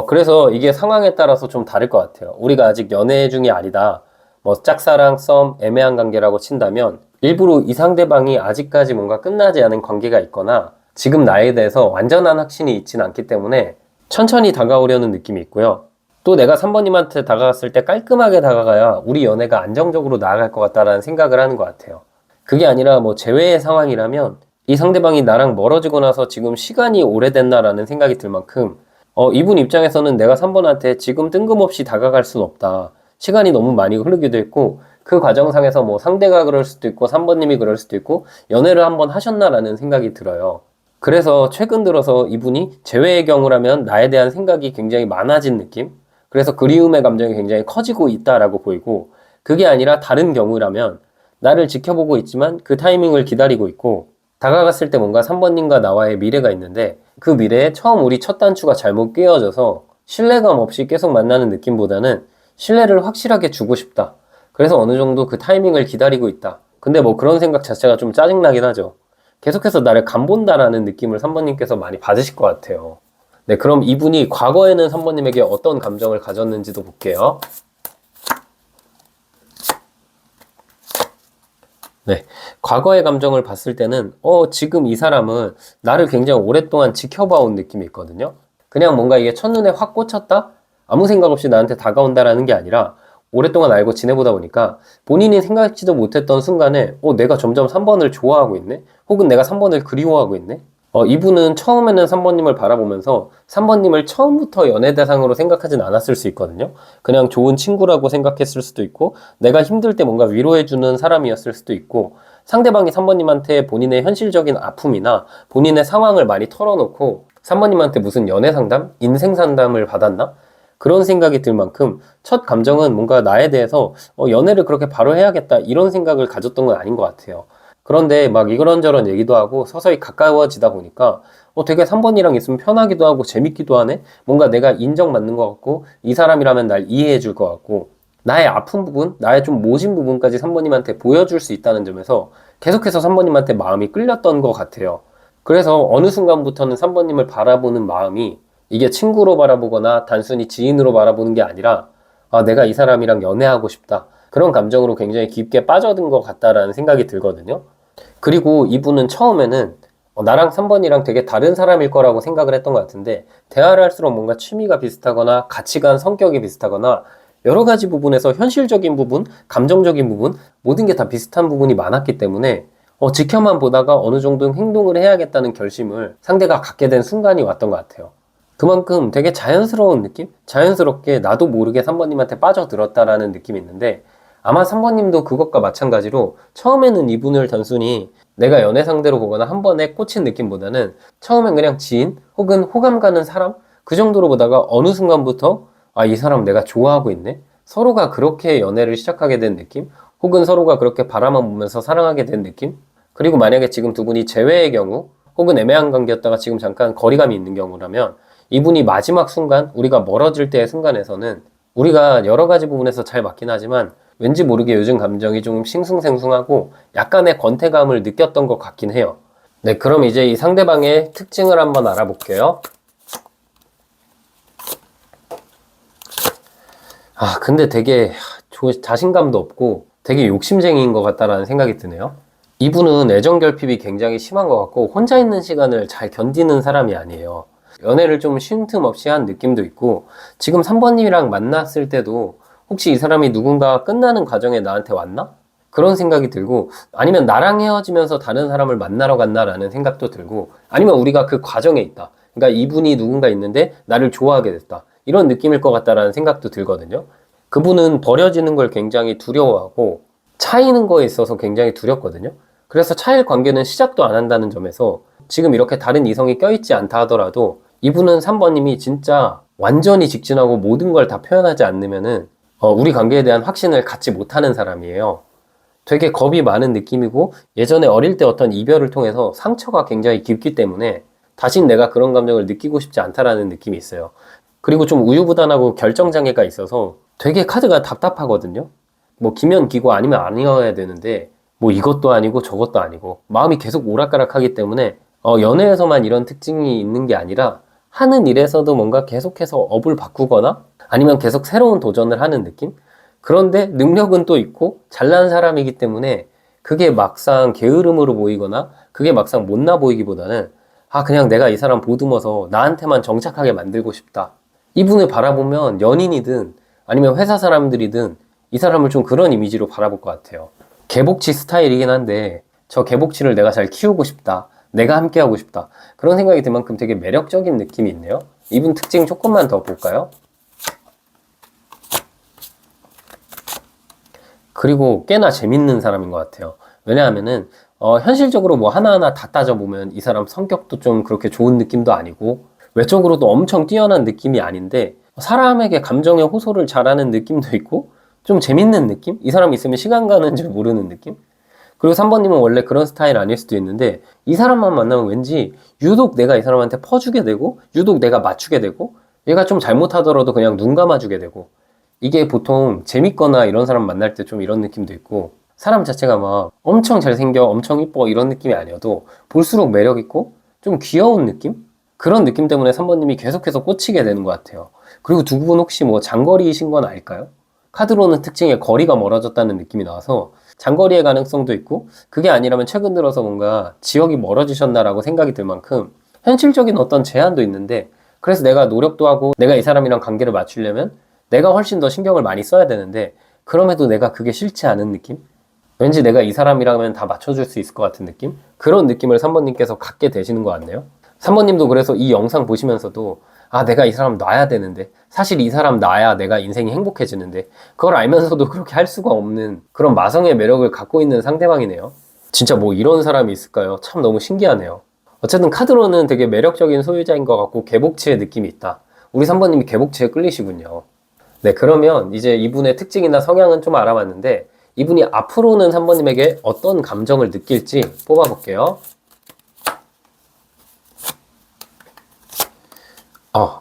그래서 이게 상황에 따라서 좀 다를 것 같아요. 우리가 아직 연애 중이 아니다. 뭐 짝사랑, 썸, 애매한 관계라고 친다면 일부러 이 상대방이 아직까지 뭔가 끝나지 않은 관계가 있거나 지금 나에 대해서 완전한 확신이 있지는 않기 때문에 천천히 다가오려는 느낌이 있고요. 또 내가 3번님한테 다가갔을 때 깔끔하게 다가가야 우리 연애가 안정적으로 나아갈 것 같다라는 생각을 하는 것 같아요. 그게 아니라 뭐 재회의 상황이라면 이 상대방이 나랑 멀어지고 나서 지금 시간이 오래됐나라는 생각이 들 만큼 이분 입장에서는 내가 3번한테 지금 뜬금없이 다가갈 순 없다. 시간이 너무 많이 흐르기도 했고 그 과정상에서 뭐 상대가 그럴 수도 있고 3번님이 그럴 수도 있고 연애를 한번 하셨나라는 생각이 들어요. 그래서 최근 들어서 이분이 재회의 경우라면 나에 대한 생각이 굉장히 많아진 느낌? 그래서 그리움의 감정이 굉장히 커지고 있다라고 보이고 그게 아니라 다른 경우라면 나를 지켜보고 있지만 그 타이밍을 기다리고 있고 다가갔을 때 뭔가 3번님과 나와의 미래가 있는데 그 미래에 처음 우리 첫 단추가 잘못 끼워져서 신뢰감 없이 계속 만나는 느낌보다는 신뢰를 확실하게 주고 싶다. 그래서 어느 정도 그 타이밍을 기다리고 있다. 근데 뭐 그런 생각 자체가 좀 짜증나긴 하죠. 계속해서 나를 간본다라는 느낌을 3번님께서 많이 받으실 것 같아요. 네, 그럼 이분이 과거에는 3번님에게 어떤 감정을 가졌는지도 볼게요. 네, 과거의 감정을 봤을 때는 지금 이 사람은 나를 굉장히 오랫동안 지켜봐온 느낌이 있거든요. 그냥 뭔가 이게 첫눈에 확 꽂혔다? 아무 생각 없이 나한테 다가온다라는 게 아니라 오랫동안 알고 지내보다 보니까 본인이 생각지도 못했던 순간에 내가 점점 3번을 좋아하고 있네? 혹은 내가 3번을 그리워하고 있네? 이분은 처음에는 3번님을 바라보면서 3번님을 처음부터 연애 대상으로 생각하진 않았을 수 있거든요. 그냥 좋은 친구라고 생각했을 수도 있고 내가 힘들 때 뭔가 위로해주는 사람이었을 수도 있고 상대방이 3번님한테 본인의 현실적인 아픔이나 본인의 상황을 많이 털어놓고 3번님한테 무슨 연애 상담? 인생 상담을 받았나? 그런 생각이 들 만큼 첫 감정은 뭔가 나에 대해서 연애를 그렇게 바로 해야겠다 이런 생각을 가졌던 건 아닌 것 같아요. 그런데 막 이런저런 얘기도 하고 서서히 가까워지다 보니까 되게 3번이랑 있으면 편하기도 하고 재밌기도 하네? 뭔가 내가 인정받는 것 같고 이 사람이라면 날 이해해 줄 것 같고 나의 아픈 부분, 나의 좀 모진 부분까지 3번님한테 보여줄 수 있다는 점에서 계속해서 3번님한테 마음이 끌렸던 것 같아요. 그래서 어느 순간부터는 3번님을 바라보는 마음이 이게 친구로 바라보거나 단순히 지인으로 바라보는 게 아니라 아, 내가 이 사람이랑 연애하고 싶다. 그런 감정으로 굉장히 깊게 빠져든 것 같다라는 생각이 들거든요. 그리고 이분은 처음에는 나랑 3번이랑 되게 다른 사람일 거라고 생각을 했던 것 같은데 대화를 할수록 뭔가 취미가 비슷하거나 가치관, 성격이 비슷하거나 여러 가지 부분에서 현실적인 부분, 감정적인 부분 모든 게 다 비슷한 부분이 많았기 때문에 지켜만 보다가 어느 정도 행동을 해야겠다는 결심을 상대가 갖게 된 순간이 왔던 것 같아요. 그만큼 되게 자연스러운 느낌? 자연스럽게 나도 모르게 3번님한테 빠져들었다라는 느낌이 있는데 아마 3번님도 그것과 마찬가지로 처음에는 이분을 단순히 내가 연애 상대로 보거나 한 번에 꽂힌 느낌보다는 처음엔 그냥 지인 혹은 호감 가는 사람 그 정도로 보다가 어느 순간부터 아, 이 사람 내가 좋아하고 있네? 서로가 그렇게 연애를 시작하게 된 느낌? 혹은 서로가 그렇게 바라만 보면서 사랑하게 된 느낌? 그리고 만약에 지금 두 분이 재회의 경우 혹은 애매한 관계였다가 지금 잠깐 거리감이 있는 경우라면 이분이 마지막 순간 우리가 멀어질 때의 순간에서는 우리가 여러 가지 부분에서 잘 맞긴 하지만 왠지 모르게 요즘 감정이 좀 싱숭생숭하고 약간의 권태감을 느꼈던 것 같긴 해요. 네, 그럼 이제 이 상대방의 특징을 한번 알아볼게요. 아, 근데 되게 자신감도 없고 되게 욕심쟁이인 것 같다라는 생각이 드네요. 이분은 애정 결핍이 굉장히 심한 것 같고 혼자 있는 시간을 잘 견디는 사람이 아니에요. 연애를 좀 쉴 틈 없이 한 느낌도 있고 지금 3번님이랑 만났을 때도 혹시 이 사람이 누군가 끝나는 과정에 나한테 왔나? 그런 생각이 들고 아니면 나랑 헤어지면서 다른 사람을 만나러 갔나라는 생각도 들고 아니면 우리가 그 과정에 있다. 그러니까 이분이 누군가 있는데 나를 좋아하게 됐다. 이런 느낌일 것 같다라는 생각도 들거든요. 그분은 버려지는 걸 굉장히 두려워하고 차이는 거에 있어서 굉장히 두렵거든요. 그래서 차일 관계는 시작도 안 한다는 점에서 지금 이렇게 다른 이성이 껴있지 않다 하더라도 이분은 3번님이 진짜 완전히 직진하고 모든 걸 다 표현하지 않으면은 우리 관계에 대한 확신을 갖지 못하는 사람이에요. 되게 겁이 많은 느낌이고 예전에 어릴 때 어떤 이별을 통해서 상처가 굉장히 깊기 때문에 다신 내가 그런 감정을 느끼고 싶지 않다라는 느낌이 있어요. 그리고 좀 우유부단하고 결정장애가 있어서 되게 카드가 답답하거든요. 뭐 기면 기고 아니면 아니어야 되는데 뭐 이것도 아니고 저것도 아니고 마음이 계속 오락가락하기 때문에 연애에서만 이런 특징이 있는 게 아니라 하는 일에서도 뭔가 계속해서 업을 바꾸거나 아니면 계속 새로운 도전을 하는 느낌? 그런데 능력은 또 있고 잘난 사람이기 때문에 그게 막상 게으름으로 보이거나 그게 막상 못나 보이기보다는 아, 그냥 내가 이 사람 보듬어서 나한테만 정착하게 만들고 싶다. 이분을 바라보면 연인이든 아니면 회사 사람들이든 이 사람을 좀 그런 이미지로 바라볼 것 같아요. 개복치 스타일이긴 한데 저 개복치를 내가 잘 키우고 싶다. 내가 함께 하고 싶다. 그런 생각이 들 만큼 되게 매력적인 느낌이 있네요. 이분 특징 조금만 더 볼까요? 그리고 꽤나 재밌는 사람인 것 같아요. 왜냐하면은 현실적으로 뭐 하나하나 다 따져보면 이 사람 성격도 좀 그렇게 좋은 느낌도 아니고 외적으로도 엄청 뛰어난 느낌이 아닌데 사람에게 감정의 호소를 잘하는 느낌도 있고 좀 재밌는 느낌? 이 사람 있으면 시간 가는 줄 모르는 느낌? 그리고 3번님은 원래 그런 스타일 아닐 수도 있는데 이 사람만 만나면 왠지 유독 내가 이 사람한테 퍼주게 되고 유독 내가 맞추게 되고 얘가 좀 잘못하더라도 그냥 눈 감아주게 되고 이게 보통 재밌거나 이런 사람 만날 때 좀 이런 느낌도 있고 사람 자체가 막 엄청 잘생겨 엄청 이뻐 이런 느낌이 아니어도 볼수록 매력 있고 좀 귀여운 느낌? 그런 느낌 때문에 3번님이 계속해서 꽂히게 되는 것 같아요. 그리고 두 분 혹시 뭐 장거리이신 건 알까요? 카드로는 특징에 거리가 멀어졌다는 느낌이 나와서 장거리의 가능성도 있고 그게 아니라면 최근 들어서 뭔가 지역이 멀어지셨나라고 생각이 들 만큼 현실적인 어떤 제한도 있는데 그래서 내가 노력도 하고 내가 이 사람이랑 관계를 맞추려면 내가 훨씬 더 신경을 많이 써야 되는데 그럼에도 내가 그게 싫지 않은 느낌? 왠지 내가 이 사람이라면 다 맞춰줄 수 있을 것 같은 느낌? 그런 느낌을 3번님께서 갖게 되시는 것 같네요. 3번님도 그래서 이 영상 보시면서도 아, 내가 이 사람 놔야 되는데 사실 이 사람 놔야 내가 인생이 행복해지는데 그걸 알면서도 그렇게 할 수가 없는 그런 마성의 매력을 갖고 있는 상대방이네요. 진짜 뭐 이런 사람이 있을까요? 참 너무 신기하네요. 어쨌든 카드로는 되게 매력적인 소유자인 것 같고 개복치의 느낌이 있다. 우리 3번님이 개복치에 끌리시군요. 네, 그러면 이제 이분의 특징이나 성향은 좀 알아봤는데 이분이 앞으로는 3번님에게 어떤 감정을 느낄지 뽑아볼게요.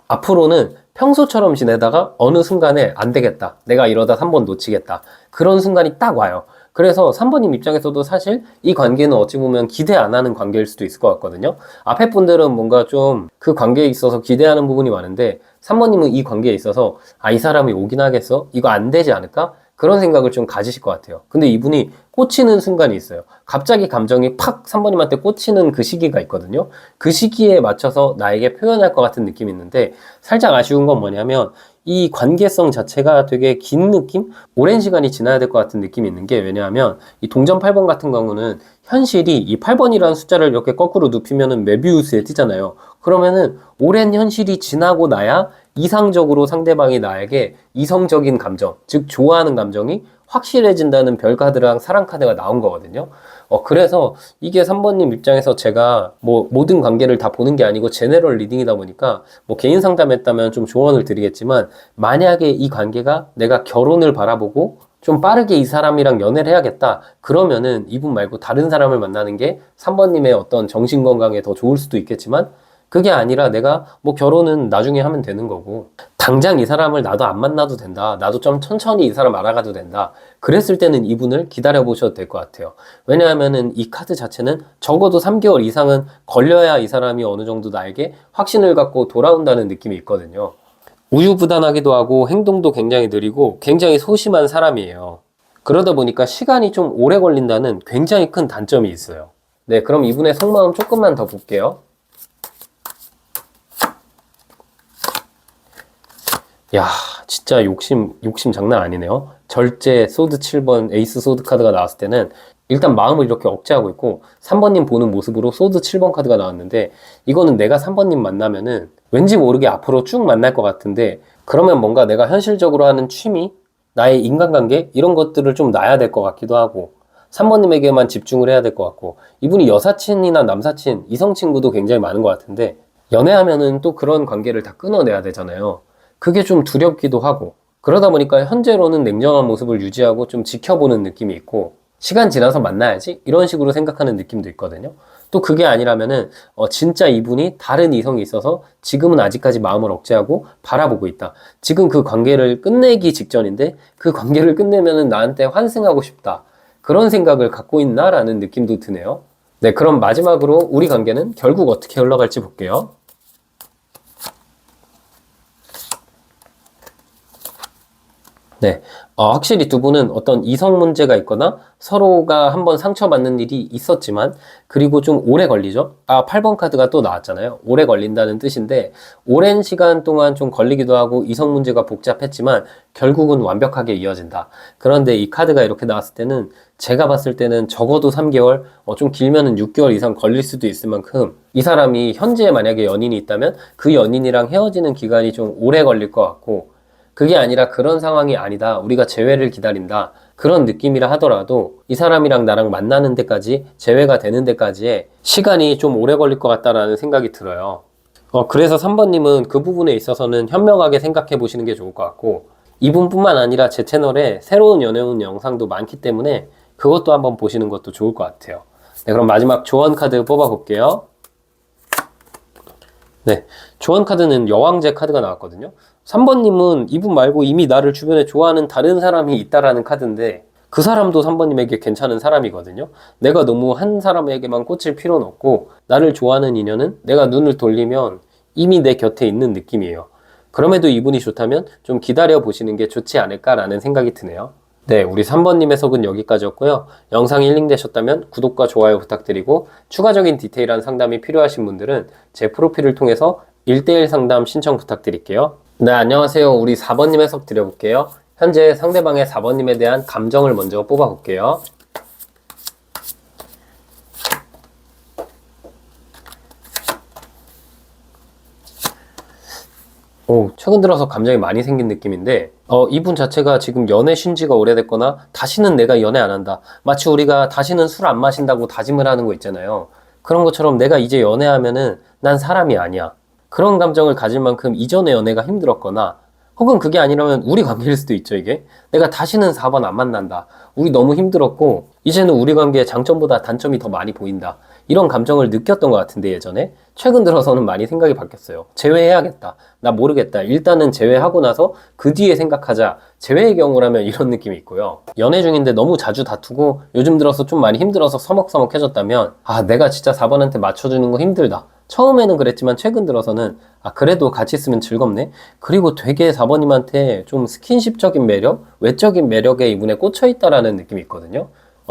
앞으로는 평소처럼 지내다가 어느 순간에 안 되겠다. 내가 이러다 3번 놓치겠다. 그런 순간이 딱 와요. 그래서 3번님 입장에서도 사실 이 관계는 어찌 보면 기대 안 하는 관계일 수도 있을 것 같거든요. 앞에 분들은 뭔가 좀 그 관계에 있어서 기대하는 부분이 많은데 3번님은 이 관계에 있어서 이 사람이 오긴 하겠어? 이거 안 되지 않을까? 그런 생각을 좀 가지실 것 같아요. 근데 이분이 꽂히는 순간이 있어요. 갑자기 감정이 팍 3번님한테 꽂히는 그 시기가 있거든요. 그 시기에 맞춰서 나에게 표현할 것 같은 느낌이 있는데 살짝 아쉬운 건 뭐냐면 이 관계성 자체가 되게 긴 느낌? 오랜 시간이 지나야 될 것 같은 느낌이 있는 게 왜냐하면 이 동전 8번 같은 경우는 현실이 이 8번이라는 숫자를 이렇게 거꾸로 눕히면은 메비우스에 뜨잖아요. 그러면은 오랜 현실이 지나고 나야 이상적으로 상대방이 나에게 이성적인 감정, 즉 좋아하는 감정이 확실해진다는 별 카드랑 사랑 카드가 나온 거거든요. 그래서 이게 3번님 입장에서 제가 뭐 모든 관계를 다 보는 게 아니고 제네럴 리딩이다 보니까 뭐 개인 상담했다면 좀 조언을 드리겠지만 만약에 이 관계가 내가 결혼을 바라보고 좀 빠르게 이 사람이랑 연애를 해야겠다. 그러면은 이분 말고 다른 사람을 만나는 게 3번님의 어떤 정신건강에 더 좋을 수도 있겠지만 그게 아니라 내가 뭐 결혼은 나중에 하면 되는 거고 당장 이 사람을 나도 안 만나도 된다. 나도 좀 천천히 이 사람 알아가도 된다. 그랬을 때는 이분을 기다려 보셔도 될 것 같아요. 왜냐하면은 이 카드 자체는 적어도 3개월 이상은 걸려야 이 사람이 어느 정도 나에게 확신을 갖고 돌아온다는 느낌이 있거든요. 우유부단하기도 하고 행동도 굉장히 느리고 굉장히 소심한 사람이에요. 그러다 보니까 시간이 좀 오래 걸린다는 굉장히 큰 단점이 있어요. 네, 그럼 이분의 속마음 조금만 더 볼게요. 야, 진짜 욕심 장난 아니네요. 절제 소드 7번 에이스 소드 카드가 나왔을 때는 일단 마음을 이렇게 억제하고 있고 3번님 보는 모습으로 소드 7번 카드가 나왔는데 이거는 내가 3번님 만나면은 왠지 모르게 앞으로 쭉 만날 것 같은데 그러면 뭔가 내가 현실적으로 하는 취미, 나의 인간관계 이런 것들을 좀 놔야 될 것 같기도 하고 3번님에게만 집중을 해야 될 것 같고 이분이 여사친이나 남사친, 이성친구도 굉장히 많은 것 같은데 연애하면은 또 그런 관계를 다 끊어내야 되잖아요. 그게 좀 두렵기도 하고 그러다 보니까 현재로는 냉정한 모습을 유지하고 좀 지켜보는 느낌이 있고 시간 지나서 만나야지 이런 식으로 생각하는 느낌도 있거든요. 또 그게 아니라면은 진짜 이분이 다른 이성이 있어서 지금은 아직까지 마음을 억제하고 바라보고 있다. 지금 그 관계를 끝내기 직전인데 그 관계를 끝내면은 나한테 환승하고 싶다. 그런 생각을 갖고 있나라는 느낌도 드네요. 네, 그럼 마지막으로 우리 관계는 결국 어떻게 흘러갈지 볼게요. 네, 확실히 두 분은 어떤 이성 문제가 있거나 서로가 한번 상처받는 일이 있었지만 그리고 좀 오래 걸리죠? 8번 카드가 또 나왔잖아요. 오래 걸린다는 뜻인데 오랜 시간 동안 좀 걸리기도 하고 이성 문제가 복잡했지만 결국은 완벽하게 이어진다. 그런데 이 카드가 이렇게 나왔을 때는 제가 봤을 때는 적어도 3개월, 좀 길면은 6개월 이상 걸릴 수도 있을 만큼 이 사람이 현재 만약에 연인이 있다면 그 연인이랑 헤어지는 기간이 좀 오래 걸릴 것 같고 그게 아니라 그런 상황이 아니다. 우리가 재회를 기다린다. 그런 느낌이라 하더라도 이 사람이랑 나랑 만나는 데까지 재회가 되는 데까지의 시간이 좀 오래 걸릴 것 같다라는 생각이 들어요. 그래서 3번님은 그 부분에 있어서는 현명하게 생각해 보시는 게 좋을 것 같고 이분뿐만 아니라 제 채널에 새로운 연애운 영상도 많기 때문에 그것도 한번 보시는 것도 좋을 것 같아요. 네, 그럼 마지막 조언 카드 뽑아 볼게요. 네, 조언 카드는 여왕제 카드가 나왔거든요. 3번님은 이분 말고 이미 나를 주변에 좋아하는 다른 사람이 있다라는 카드인데 그 사람도 3번님에게 괜찮은 사람이거든요. 내가 너무 한 사람에게만 꽂힐 필요는 없고 나를 좋아하는 인연은 내가 눈을 돌리면 이미 내 곁에 있는 느낌이에요. 그럼에도 이분이 좋다면 좀 기다려 보시는 게 좋지 않을까라는 생각이 드네요. 네, 우리 3번님 해석은 여기까지였고요. 영상이 힐링되셨다면 구독과 좋아요 부탁드리고 추가적인 디테일한 상담이 필요하신 분들은 제 프로필을 통해서 1대1 상담 신청 부탁드릴게요. 네, 안녕하세요. 우리 4번님 해석 드려볼게요. 현재 상대방의 4번님에 대한 감정을 먼저 뽑아볼게요. 최근 들어서 감정이 많이 생긴 느낌인데 이분 자체가 지금 연애 쉰지가 오래됐거나 다시는 내가 연애 안 한다. 마치 우리가 다시는 술 안 마신다고 다짐을 하는 거 있잖아요. 그런 것처럼 내가 이제 연애하면은 난 사람이 아니야. 그런 감정을 가질 만큼 이전의 연애가 힘들었거나 혹은 그게 아니라면 우리 관계일 수도 있죠, 이게. 내가 다시는 4번 안 만난다. 우리 너무 힘들었고 이제는 우리 관계에 장점보다 단점이 더 많이 보인다. 이런 감정을 느꼈던 것 같은데 예전에 최근 들어서는 많이 생각이 바뀌었어요. 제외해야겠다. 나 모르겠다. 일단은 제외하고 나서 그 뒤에 생각하자. 제외의 경우라면 이런 느낌이 있고요. 연애 중인데 너무 자주 다투고 요즘 들어서 좀 많이 힘들어서 서먹서먹해졌다면 아, 내가 진짜 4번한테 맞춰주는 거 힘들다. 처음에는 그랬지만 최근 들어서는 아, 그래도 같이 있으면 즐겁네. 그리고 되게 4번님한테 좀 스킨십적인 매력, 외적인 매력에 이분에 꽂혀있다라는 느낌이 있거든요.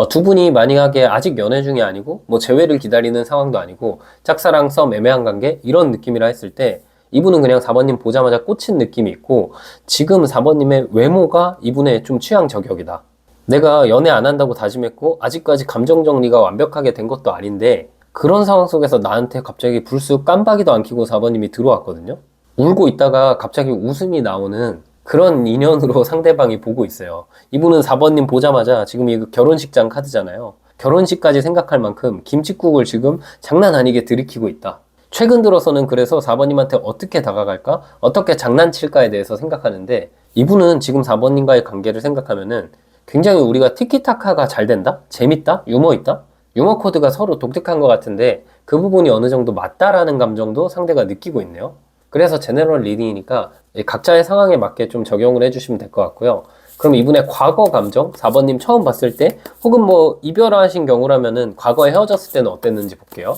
두 분이 만약에 아직 연애 중이 아니고 뭐 재회를 기다리는 상황도 아니고 짝사랑 썸 애매한 관계 이런 느낌이라 했을 때 이분은 그냥 4번님 보자마자 꽂힌 느낌이 있고 지금 4번님의 외모가 이분의 좀 취향 저격이다. 내가 연애 안 한다고 다짐했고 아직까지 감정 정리가 완벽하게 된 것도 아닌데 그런 상황 속에서 나한테 갑자기 불쑥 깜빡이도 안 켜고 4번님이 들어왔거든요. 울고 있다가 갑자기 웃음이 나오는 그런 인연으로 상대방이 보고 있어요. 이분은 4번님 보자마자 지금 이 결혼식장 카드잖아요. 결혼식까지 생각할 만큼 김칫국을 지금 장난 아니게 들이키고 있다. 최근 들어서는 그래서 4번님한테 어떻게 다가갈까? 어떻게 장난칠까에 대해서 생각하는데 이분은 지금 4번님과의 관계를 생각하면은 굉장히 우리가 티키타카가 잘 된다? 재밌다? 유머 있다? 유머 코드가 서로 독특한 것 같은데 그 부분이 어느 정도 맞다라는 감정도 상대가 느끼고 있네요. 그래서 제너럴 리딩이니까 각자의 상황에 맞게 좀 적용을 해주시면 될 것 같고요. 그럼 이분의 과거 감정, 4번님 처음 봤을 때 혹은 뭐 이별하신 경우라면은 과거에 헤어졌을 때는 어땠는지 볼게요.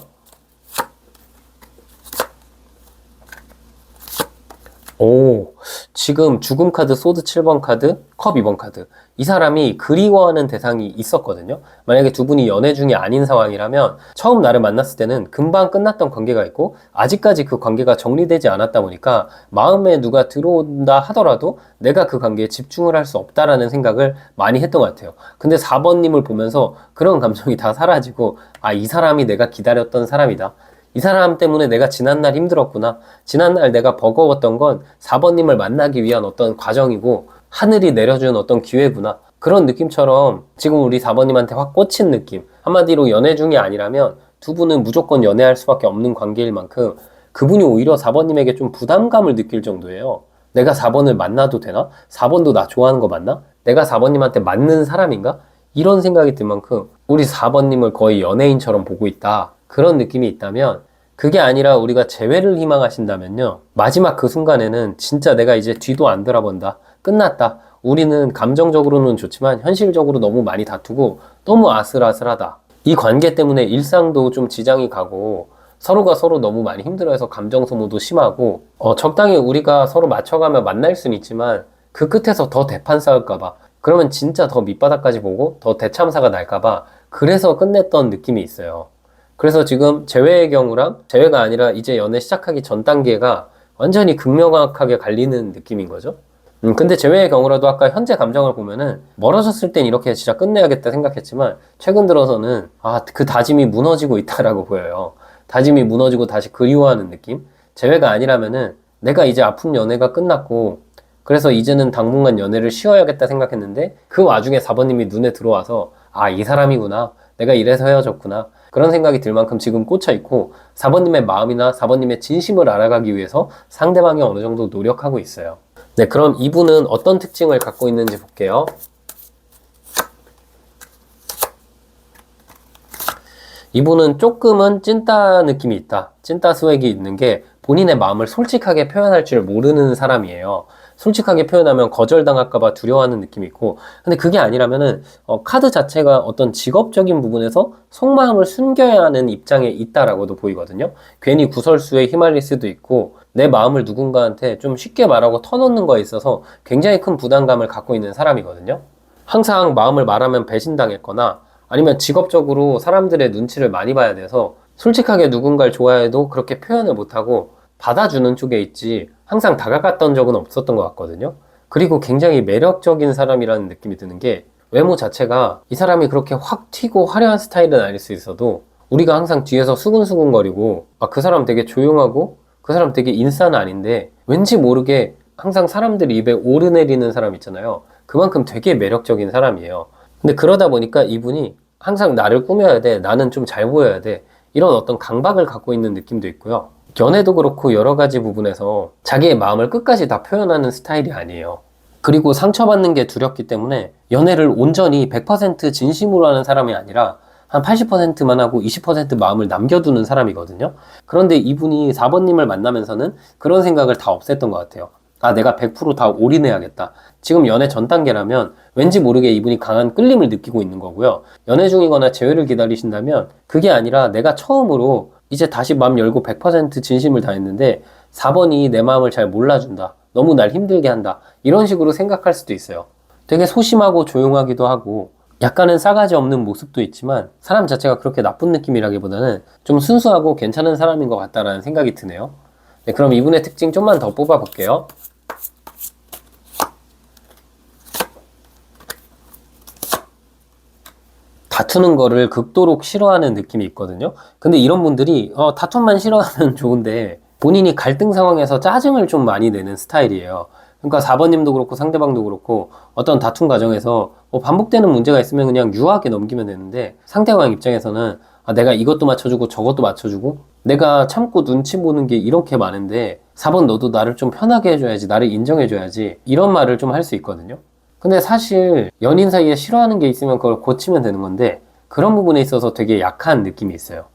오, 지금 죽음 카드, 소드 7번 카드, 컵 2번 카드. 이 사람이 그리워하는 대상이 있었거든요. 만약에 두 분이 연애 중이 아닌 상황이라면 처음 나를 만났을 때는 금방 끝났던 관계가 있고 아직까지 그 관계가 정리되지 않았다 보니까 마음에 누가 들어온다 하더라도 내가 그 관계에 집중을 할 수 없다라는 생각을 많이 했던 것 같아요. 근데 4번님을 보면서 그런 감정이 다 사라지고 아, 이 사람이 내가 기다렸던 사람이다. 이 사람 때문에 내가 지난날 힘들었구나. 지난날 내가 버거웠던 건 4번님을 만나기 위한 어떤 과정이고 하늘이 내려준 어떤 기회구나. 그런 느낌처럼 지금 우리 4번님한테 확 꽂힌 느낌. 한마디로 연애 중이 아니라면 두 분은 무조건 연애할 수밖에 없는 관계일 만큼 그분이 오히려 4번님에게 좀 부담감을 느낄 정도예요. 내가 4번을 만나도 되나? 4번도 나 좋아하는 거 맞나? 내가 4번님한테 맞는 사람인가? 이런 생각이 들 만큼 우리 4번님을 거의 연예인처럼 보고 있다. 그런 느낌이 있다면 그게 아니라 우리가 재회를 희망하신다면요. 마지막 그 순간에는 진짜 내가 이제 뒤도 안 돌아본다. 끝났다. 우리는 감정적으로는 좋지만 현실적으로 너무 많이 다투고 너무 아슬아슬하다. 이 관계 때문에 일상도 좀 지장이 가고 서로가 서로 너무 많이 힘들어해서 감정 소모도 심하고 적당히 우리가 서로 맞춰가며 만날 수는 있지만 그 끝에서 더 대판 싸울까봐 그러면 진짜 더 밑바닥까지 보고 더 대참사가 날까봐 그래서 끝냈던 느낌이 있어요. 그래서 지금 재회의 경우랑 재회가 아니라 이제 연애 시작하기 전 단계가 완전히 극명확하게 갈리는 느낌인 거죠. 근데 재회의 경우라도 아까 현재 감정을 보면은 멀어졌을 땐 이렇게 진짜 끝내야겠다 생각했지만 최근 들어서는 그 다짐이 무너지고 있다라고 보여요. 다짐이 무너지고 다시 그리워하는 느낌? 재회가 아니라면은 내가 이제 아픈 연애가 끝났고 그래서 이제는 당분간 연애를 쉬어야겠다 생각했는데 그 와중에 4번님이 눈에 들어와서 이 사람이구나. 내가 이래서 헤어졌구나. 그런 생각이 들 만큼 지금 꽂혀있고 4번님의 마음이나 4번님의 진심을 알아가기 위해서 상대방이 어느 정도 노력하고 있어요. 네, 그럼 이분은 어떤 특징을 갖고 있는지 볼게요. 이분은 조금은 찐따 느낌이 있다. 찐따 스웩이 있는 게 본인의 마음을 솔직하게 표현할 줄 모르는 사람이에요. 솔직하게 표현하면 거절당할까봐 두려워하는 느낌이 있고 근데 그게 아니라면은 카드 자체가 어떤 직업적인 부분에서 속마음을 숨겨야 하는 입장에 있다라고도 보이거든요. 괜히 구설수에 휘말릴 수도 있고 내 마음을 누군가한테 좀 쉽게 말하고 터놓는 거에 있어서 굉장히 큰 부담감을 갖고 있는 사람이거든요. 항상 마음을 말하면 배신당했거나 아니면 직업적으로 사람들의 눈치를 많이 봐야 돼서 솔직하게 누군가를 좋아해도 그렇게 표현을 못하고 받아주는 쪽에 있지 항상 다가갔던 적은 없었던 것 같거든요. 그리고 굉장히 매력적인 사람이라는 느낌이 드는 게 외모 자체가 이 사람이 그렇게 확 튀고 화려한 스타일은 아닐 수 있어도 우리가 항상 뒤에서 수근수근거리고 그 사람 되게 조용하고 그 사람 되게 인싸는 아닌데 왠지 모르게 항상 사람들 입에 오르내리는 사람 있잖아요. 그만큼 되게 매력적인 사람이에요. 근데 그러다 보니까 이분이 항상 나를 꾸며야 돼. 나는 좀 잘 보여야 돼. 이런 어떤 강박을 갖고 있는 느낌도 있고요. 연애도 그렇고 여러 가지 부분에서 자기의 마음을 끝까지 다 표현하는 스타일이 아니에요. 그리고 상처받는 게 두렵기 때문에 연애를 온전히 100% 진심으로 하는 사람이 아니라 한 80%만 하고 20% 마음을 남겨두는 사람이거든요. 그런데 이분이 4번님을 만나면서는 그런 생각을 다 없앴던 것 같아요. 아, 내가 100%다 올인해야겠다. 지금 연애 전 단계라면 왠지 모르게 이분이 강한 끌림을 느끼고 있는 거고요. 연애 중이거나 재회를 기다리신다면 그게 아니라 내가 처음으로 이제 다시 마음 열고 100% 진심을 다했는데 4번이 내 마음을 잘 몰라준다. 너무 날 힘들게 한다. 이런 식으로 생각할 수도 있어요. 되게 소심하고 조용하기도 하고 약간은 싸가지 없는 모습도 있지만 사람 자체가 그렇게 나쁜 느낌이라기보다는 좀 순수하고 괜찮은 사람인 것 같다라는 생각이 드네요. 네, 그럼 이분의 특징 좀만 더 뽑아볼게요. 다투는 거를 극도로 싫어하는 느낌이 있거든요. 근데 이런 분들이 다툼만 싫어하면 좋은데 본인이 갈등 상황에서 짜증을 좀 많이 내는 스타일이에요. 그러니까 4번님도 그렇고 상대방도 그렇고 어떤 다툼 과정에서 반복되는 문제가 있으면 그냥 유하게 넘기면 되는데 상대방 입장에서는 내가 이것도 맞춰주고 저것도 맞춰주고 내가 참고 눈치 보는 게 이렇게 많은데 4번 너도 나를 좀 편하게 해줘야지, 나를 인정해줘야지, 이런 말을 좀 할 수 있거든요. 근데 사실 연인 사이에 싫어하는 게 있으면 그걸 고치면 되는 건데 그런 부분에 있어서 되게 약한 느낌이 있어요.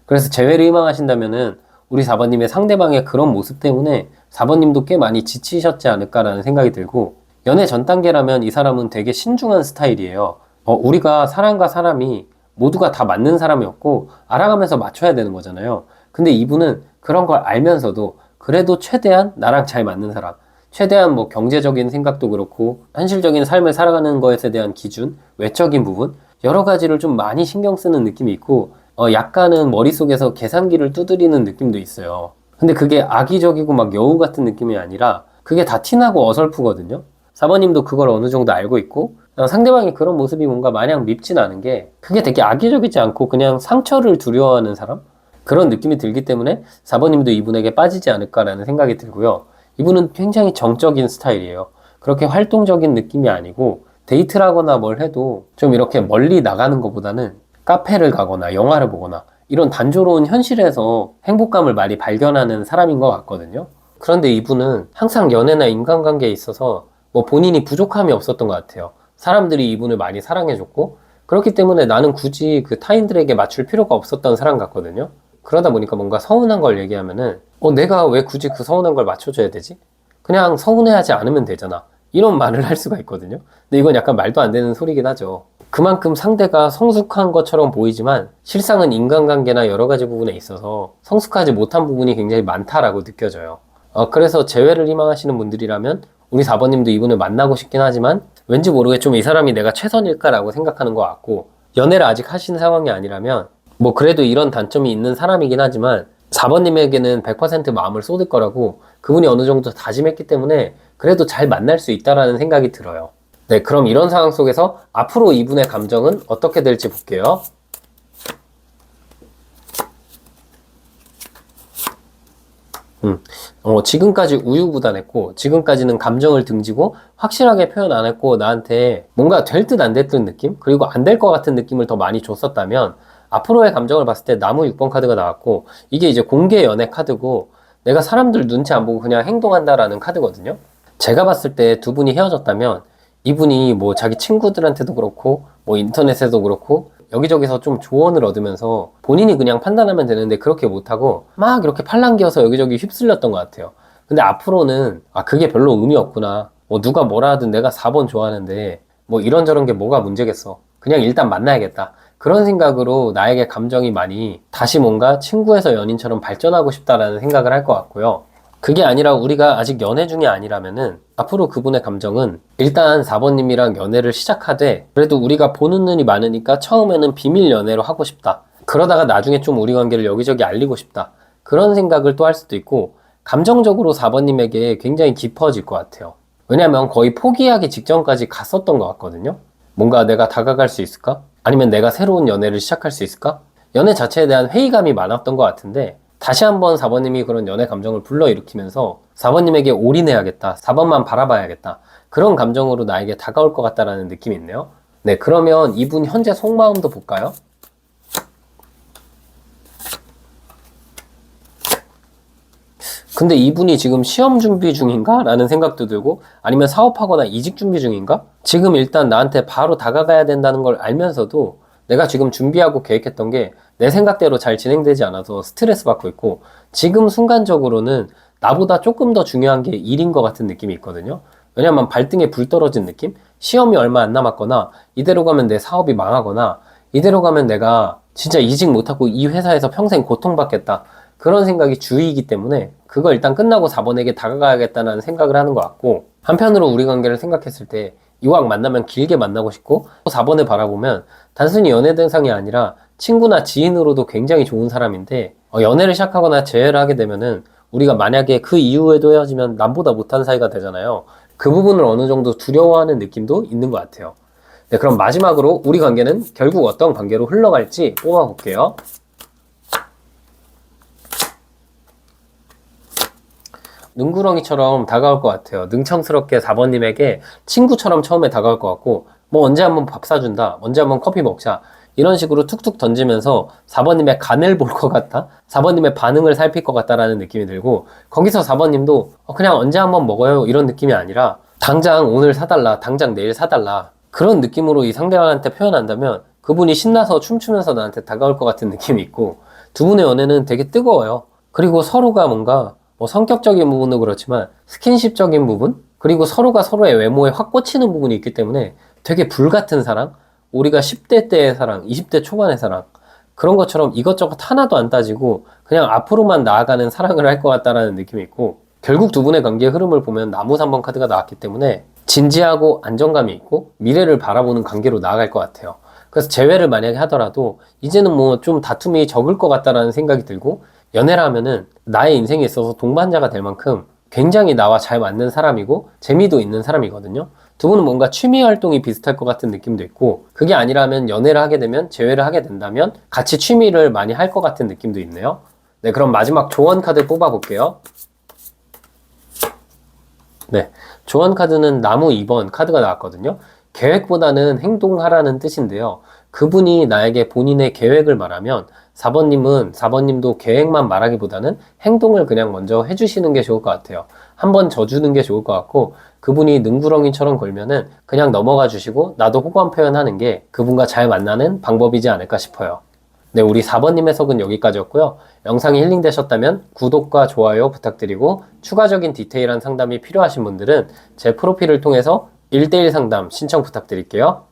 그래서 재회를 희망하신다면은 우리 4번님의 상대방의 그런 모습 때문에 4번님도 꽤 많이 지치셨지 않을까라는 생각이 들고, 연애 전 단계라면 이 사람은 되게 신중한 스타일이에요. 우리가 사람과 사람이 모두가 다 맞는 사람이었고 알아가면서 맞춰야 되는 거잖아요. 근데 이분은 그런 걸 알면서도 그래도 최대한 나랑 잘 맞는 사람, 최대한 뭐 경제적인 생각도 그렇고 현실적인 삶을 살아가는 것에 대한 기준, 외적인 부분 여러 가지를 좀 많이 신경 쓰는 느낌이 있고 약간은 머릿속에서 계산기를 두드리는 느낌도 있어요. 근데 그게 악의적이고 막 여우 같은 느낌이 아니라 그게 다 티나고 어설프거든요. 4번님도 그걸 어느 정도 알고 있고 상대방이 그런 모습이 뭔가 마냥 밉진 않은 게 그게 되게 악의적이지 않고 그냥 상처를 두려워하는 사람? 그런 느낌이 들기 때문에 4번님도 이분에게 빠지지 않을까라는 생각이 들고요. 이분은 굉장히 정적인 스타일이에요. 그렇게 활동적인 느낌이 아니고 데이트를 하거나 뭘 해도 좀 이렇게 멀리 나가는 것보다는 카페를 가거나 영화를 보거나 이런 단조로운 현실에서 행복감을 많이 발견하는 사람인 것 같거든요. 그런데 이분은 항상 연애나 인간관계에 있어서 뭐 본인이 부족함이 없었던 것 같아요. 사람들이 이분을 많이 사랑해줬고 그렇기 때문에 나는 굳이 그 타인들에게 맞출 필요가 없었던 사람 같거든요. 그러다 보니까 뭔가 서운한 걸 얘기하면은 내가 왜 굳이 그 서운한 걸 맞춰줘야 되지? 그냥 서운해하지 않으면 되잖아. 이런 말을 할 수가 있거든요. 근데 이건 약간 말도 안 되는 소리긴 하죠. 그만큼 상대가 성숙한 것처럼 보이지만 실상은 인간관계나 여러 가지 부분에 있어서 성숙하지 못한 부분이 굉장히 많다라고 느껴져요. 그래서 재회를 희망하시는 분들이라면 우리 4번님도 이분을 만나고 싶긴 하지만 왠지 모르게 좀 이 사람이 내가 최선일까라고 생각하는 것 같고, 연애를 아직 하신 상황이 아니라면 뭐 그래도 이런 단점이 있는 사람이긴 하지만 4번님에게는 100% 마음을 쏟을 거라고 그분이 어느 정도 다짐했기 때문에 그래도 잘 만날 수 있다라는 생각이 들어요. 네, 그럼 이런 상황 속에서 앞으로 이분의 감정은 어떻게 될지 볼게요. 지금까지 우유부단했고 지금까지는 감정을 등지고 확실하게 표현 안 했고 나한테 뭔가 될 듯 안 될 듯 느낌? 그리고 안 될 것 같은 느낌을 더 많이 줬었다면 앞으로의 감정을 봤을 때 나무 6번 카드가 나왔고, 이게 이제 공개 연애 카드고 내가 사람들 눈치 안 보고 그냥 행동한다라는 카드거든요. 제가 봤을 때 두 분이 헤어졌다면 이분이 뭐 자기 친구들한테도 그렇고 뭐 인터넷에도 그렇고 여기저기서 좀 조언을 얻으면서 본인이 그냥 판단하면 되는데 그렇게 못하고 막 이렇게 팔랑귀어서 여기저기 휩쓸렸던 것 같아요. 근데 앞으로는 그게 별로 의미 없구나, 뭐 누가 뭐라 하든 내가 4번 좋아하는데 뭐 이런저런 게 뭐가 문제겠어, 그냥 일단 만나야겠다, 그런 생각으로 나에게 감정이 많이 다시 뭔가 친구에서 연인처럼 발전하고 싶다라는 생각을 할 것 같고요. 그게 아니라 우리가 아직 연애 중이 아니라면은 앞으로 그분의 감정은 일단 4번님이랑 연애를 시작하되 그래도 우리가 보는 눈이 많으니까 처음에는 비밀 연애로 하고 싶다, 그러다가 나중에 좀 우리 관계를 여기저기 알리고 싶다, 그런 생각을 또 할 수도 있고, 감정적으로 4번님에게 굉장히 깊어질 것 같아요. 왜냐면 거의 포기하기 직전까지 갔었던 것 같거든요. 뭔가 내가 다가갈 수 있을까? 아니면 내가 새로운 연애를 시작할 수 있을까? 연애 자체에 대한 회의감이 많았던 것 같은데 다시 한번 4번님이 그런 연애 감정을 불러일으키면서 4번님에게 올인해야겠다, 4번만 바라봐야겠다, 그런 감정으로 나에게 다가올 것 같다라는 느낌이 있네요. 네, 그러면 이분 현재 속마음도 볼까요? 근데 이분이 지금 시험 준비 중인가? 라는 생각도 들고, 아니면 사업하거나 이직 준비 중인가? 지금 일단 나한테 바로 다가가야 된다는 걸 알면서도 내가 지금 준비하고 계획했던 게 내 생각대로 잘 진행되지 않아서 스트레스 받고 있고, 지금 순간적으로는 나보다 조금 더 중요한 게 일인 것 같은 느낌이 있거든요. 왜냐면 발등에 불 떨어진 느낌? 시험이 얼마 안 남았거나, 이대로 가면 내 사업이 망하거나, 이대로 가면 내가 진짜 이직 못하고 이 회사에서 평생 고통받겠다. 그런 생각이 주의이기 때문에 그거 일단 끝나고 4번에게 다가가야겠다는 생각을 하는 것 같고, 한편으로 우리 관계를 생각했을 때 이왕 만나면 길게 만나고 싶고, 4번을 바라보면 단순히 연애 대상이 아니라 친구나 지인으로도 굉장히 좋은 사람인데, 연애를 시작하거나 재회를 하게 되면은 우리가 만약에 그 이후에도 헤어지면 남보다 못한 사이가 되잖아요. 그 부분을 어느 정도 두려워하는 느낌도 있는 것 같아요. 네, 그럼 마지막으로 우리 관계는 결국 어떤 관계로 흘러갈지 뽑아볼게요. 능구렁이처럼 다가올 것 같아요. 능청스럽게 4번님에게 친구처럼 처음에 다가올 것 같고, 뭐 언제 한번 밥 사준다, 언제 한번 커피 먹자, 이런 식으로 툭툭 던지면서 4번님의 간을 볼 것 같다, 4번님의 반응을 살필 것 같다라는 느낌이 들고, 거기서 4번님도 그냥 언제 한번 먹어요 이런 느낌이 아니라 당장 오늘 사달라, 당장 내일 사달라, 그런 느낌으로 이 상대방한테 표현한다면 그분이 신나서 춤추면서 나한테 다가올 것 같은 느낌이 있고, 두 분의 연애는 되게 뜨거워요. 그리고 서로가 뭔가 뭐 성격적인 부분도 그렇지만 스킨십적인 부분, 그리고 서로가 서로의 외모에 확 꽂히는 부분이 있기 때문에 되게 불같은 사랑, 우리가 10대 때의 사랑, 20대 초반의 사랑, 그런 것처럼 이것저것 하나도 안 따지고 그냥 앞으로만 나아가는 사랑을 할 것 같다라는 느낌이 있고, 결국 두 분의 관계의 흐름을 보면 나무 3번 카드가 나왔기 때문에 진지하고 안정감이 있고 미래를 바라보는 관계로 나아갈 것 같아요. 그래서 재회를 만약에 하더라도 이제는 뭐 좀 다툼이 적을 것 같다라는 생각이 들고, 연애를 하면은 나의 인생에 있어서 동반자가 될 만큼 굉장히 나와 잘 맞는 사람이고 재미도 있는 사람이거든요. 두 분은 뭔가 취미 활동이 비슷할 것 같은 느낌도 있고, 그게 아니라면 연애를 하게 되면, 재회를 하게 된다면 같이 취미를 많이 할 것 같은 느낌도 있네요. 네, 그럼 마지막 조언 카드 뽑아볼게요. 네, 조언 카드는 나무 2번 카드가 나왔거든요. 계획보다는 행동하라는 뜻인데요. 그분이 나에게 본인의 계획을 말하면 4번님도 계획만 말하기보다는 행동을 그냥 먼저 해주시는 게 좋을 것 같아요. 한번 져주는 게 좋을 것 같고, 그분이 능구렁이처럼 걸면은 그냥 넘어가 주시고 나도 호감 표현하는 게 그분과 잘 만나는 방법이지 않을까 싶어요. 네, 우리 4번님 해석은 여기까지였고요. 영상이 힐링되셨다면 구독과 좋아요 부탁드리고, 추가적인 디테일한 상담이 필요하신 분들은 제 프로필을 통해서 1대1 상담 신청 부탁드릴게요.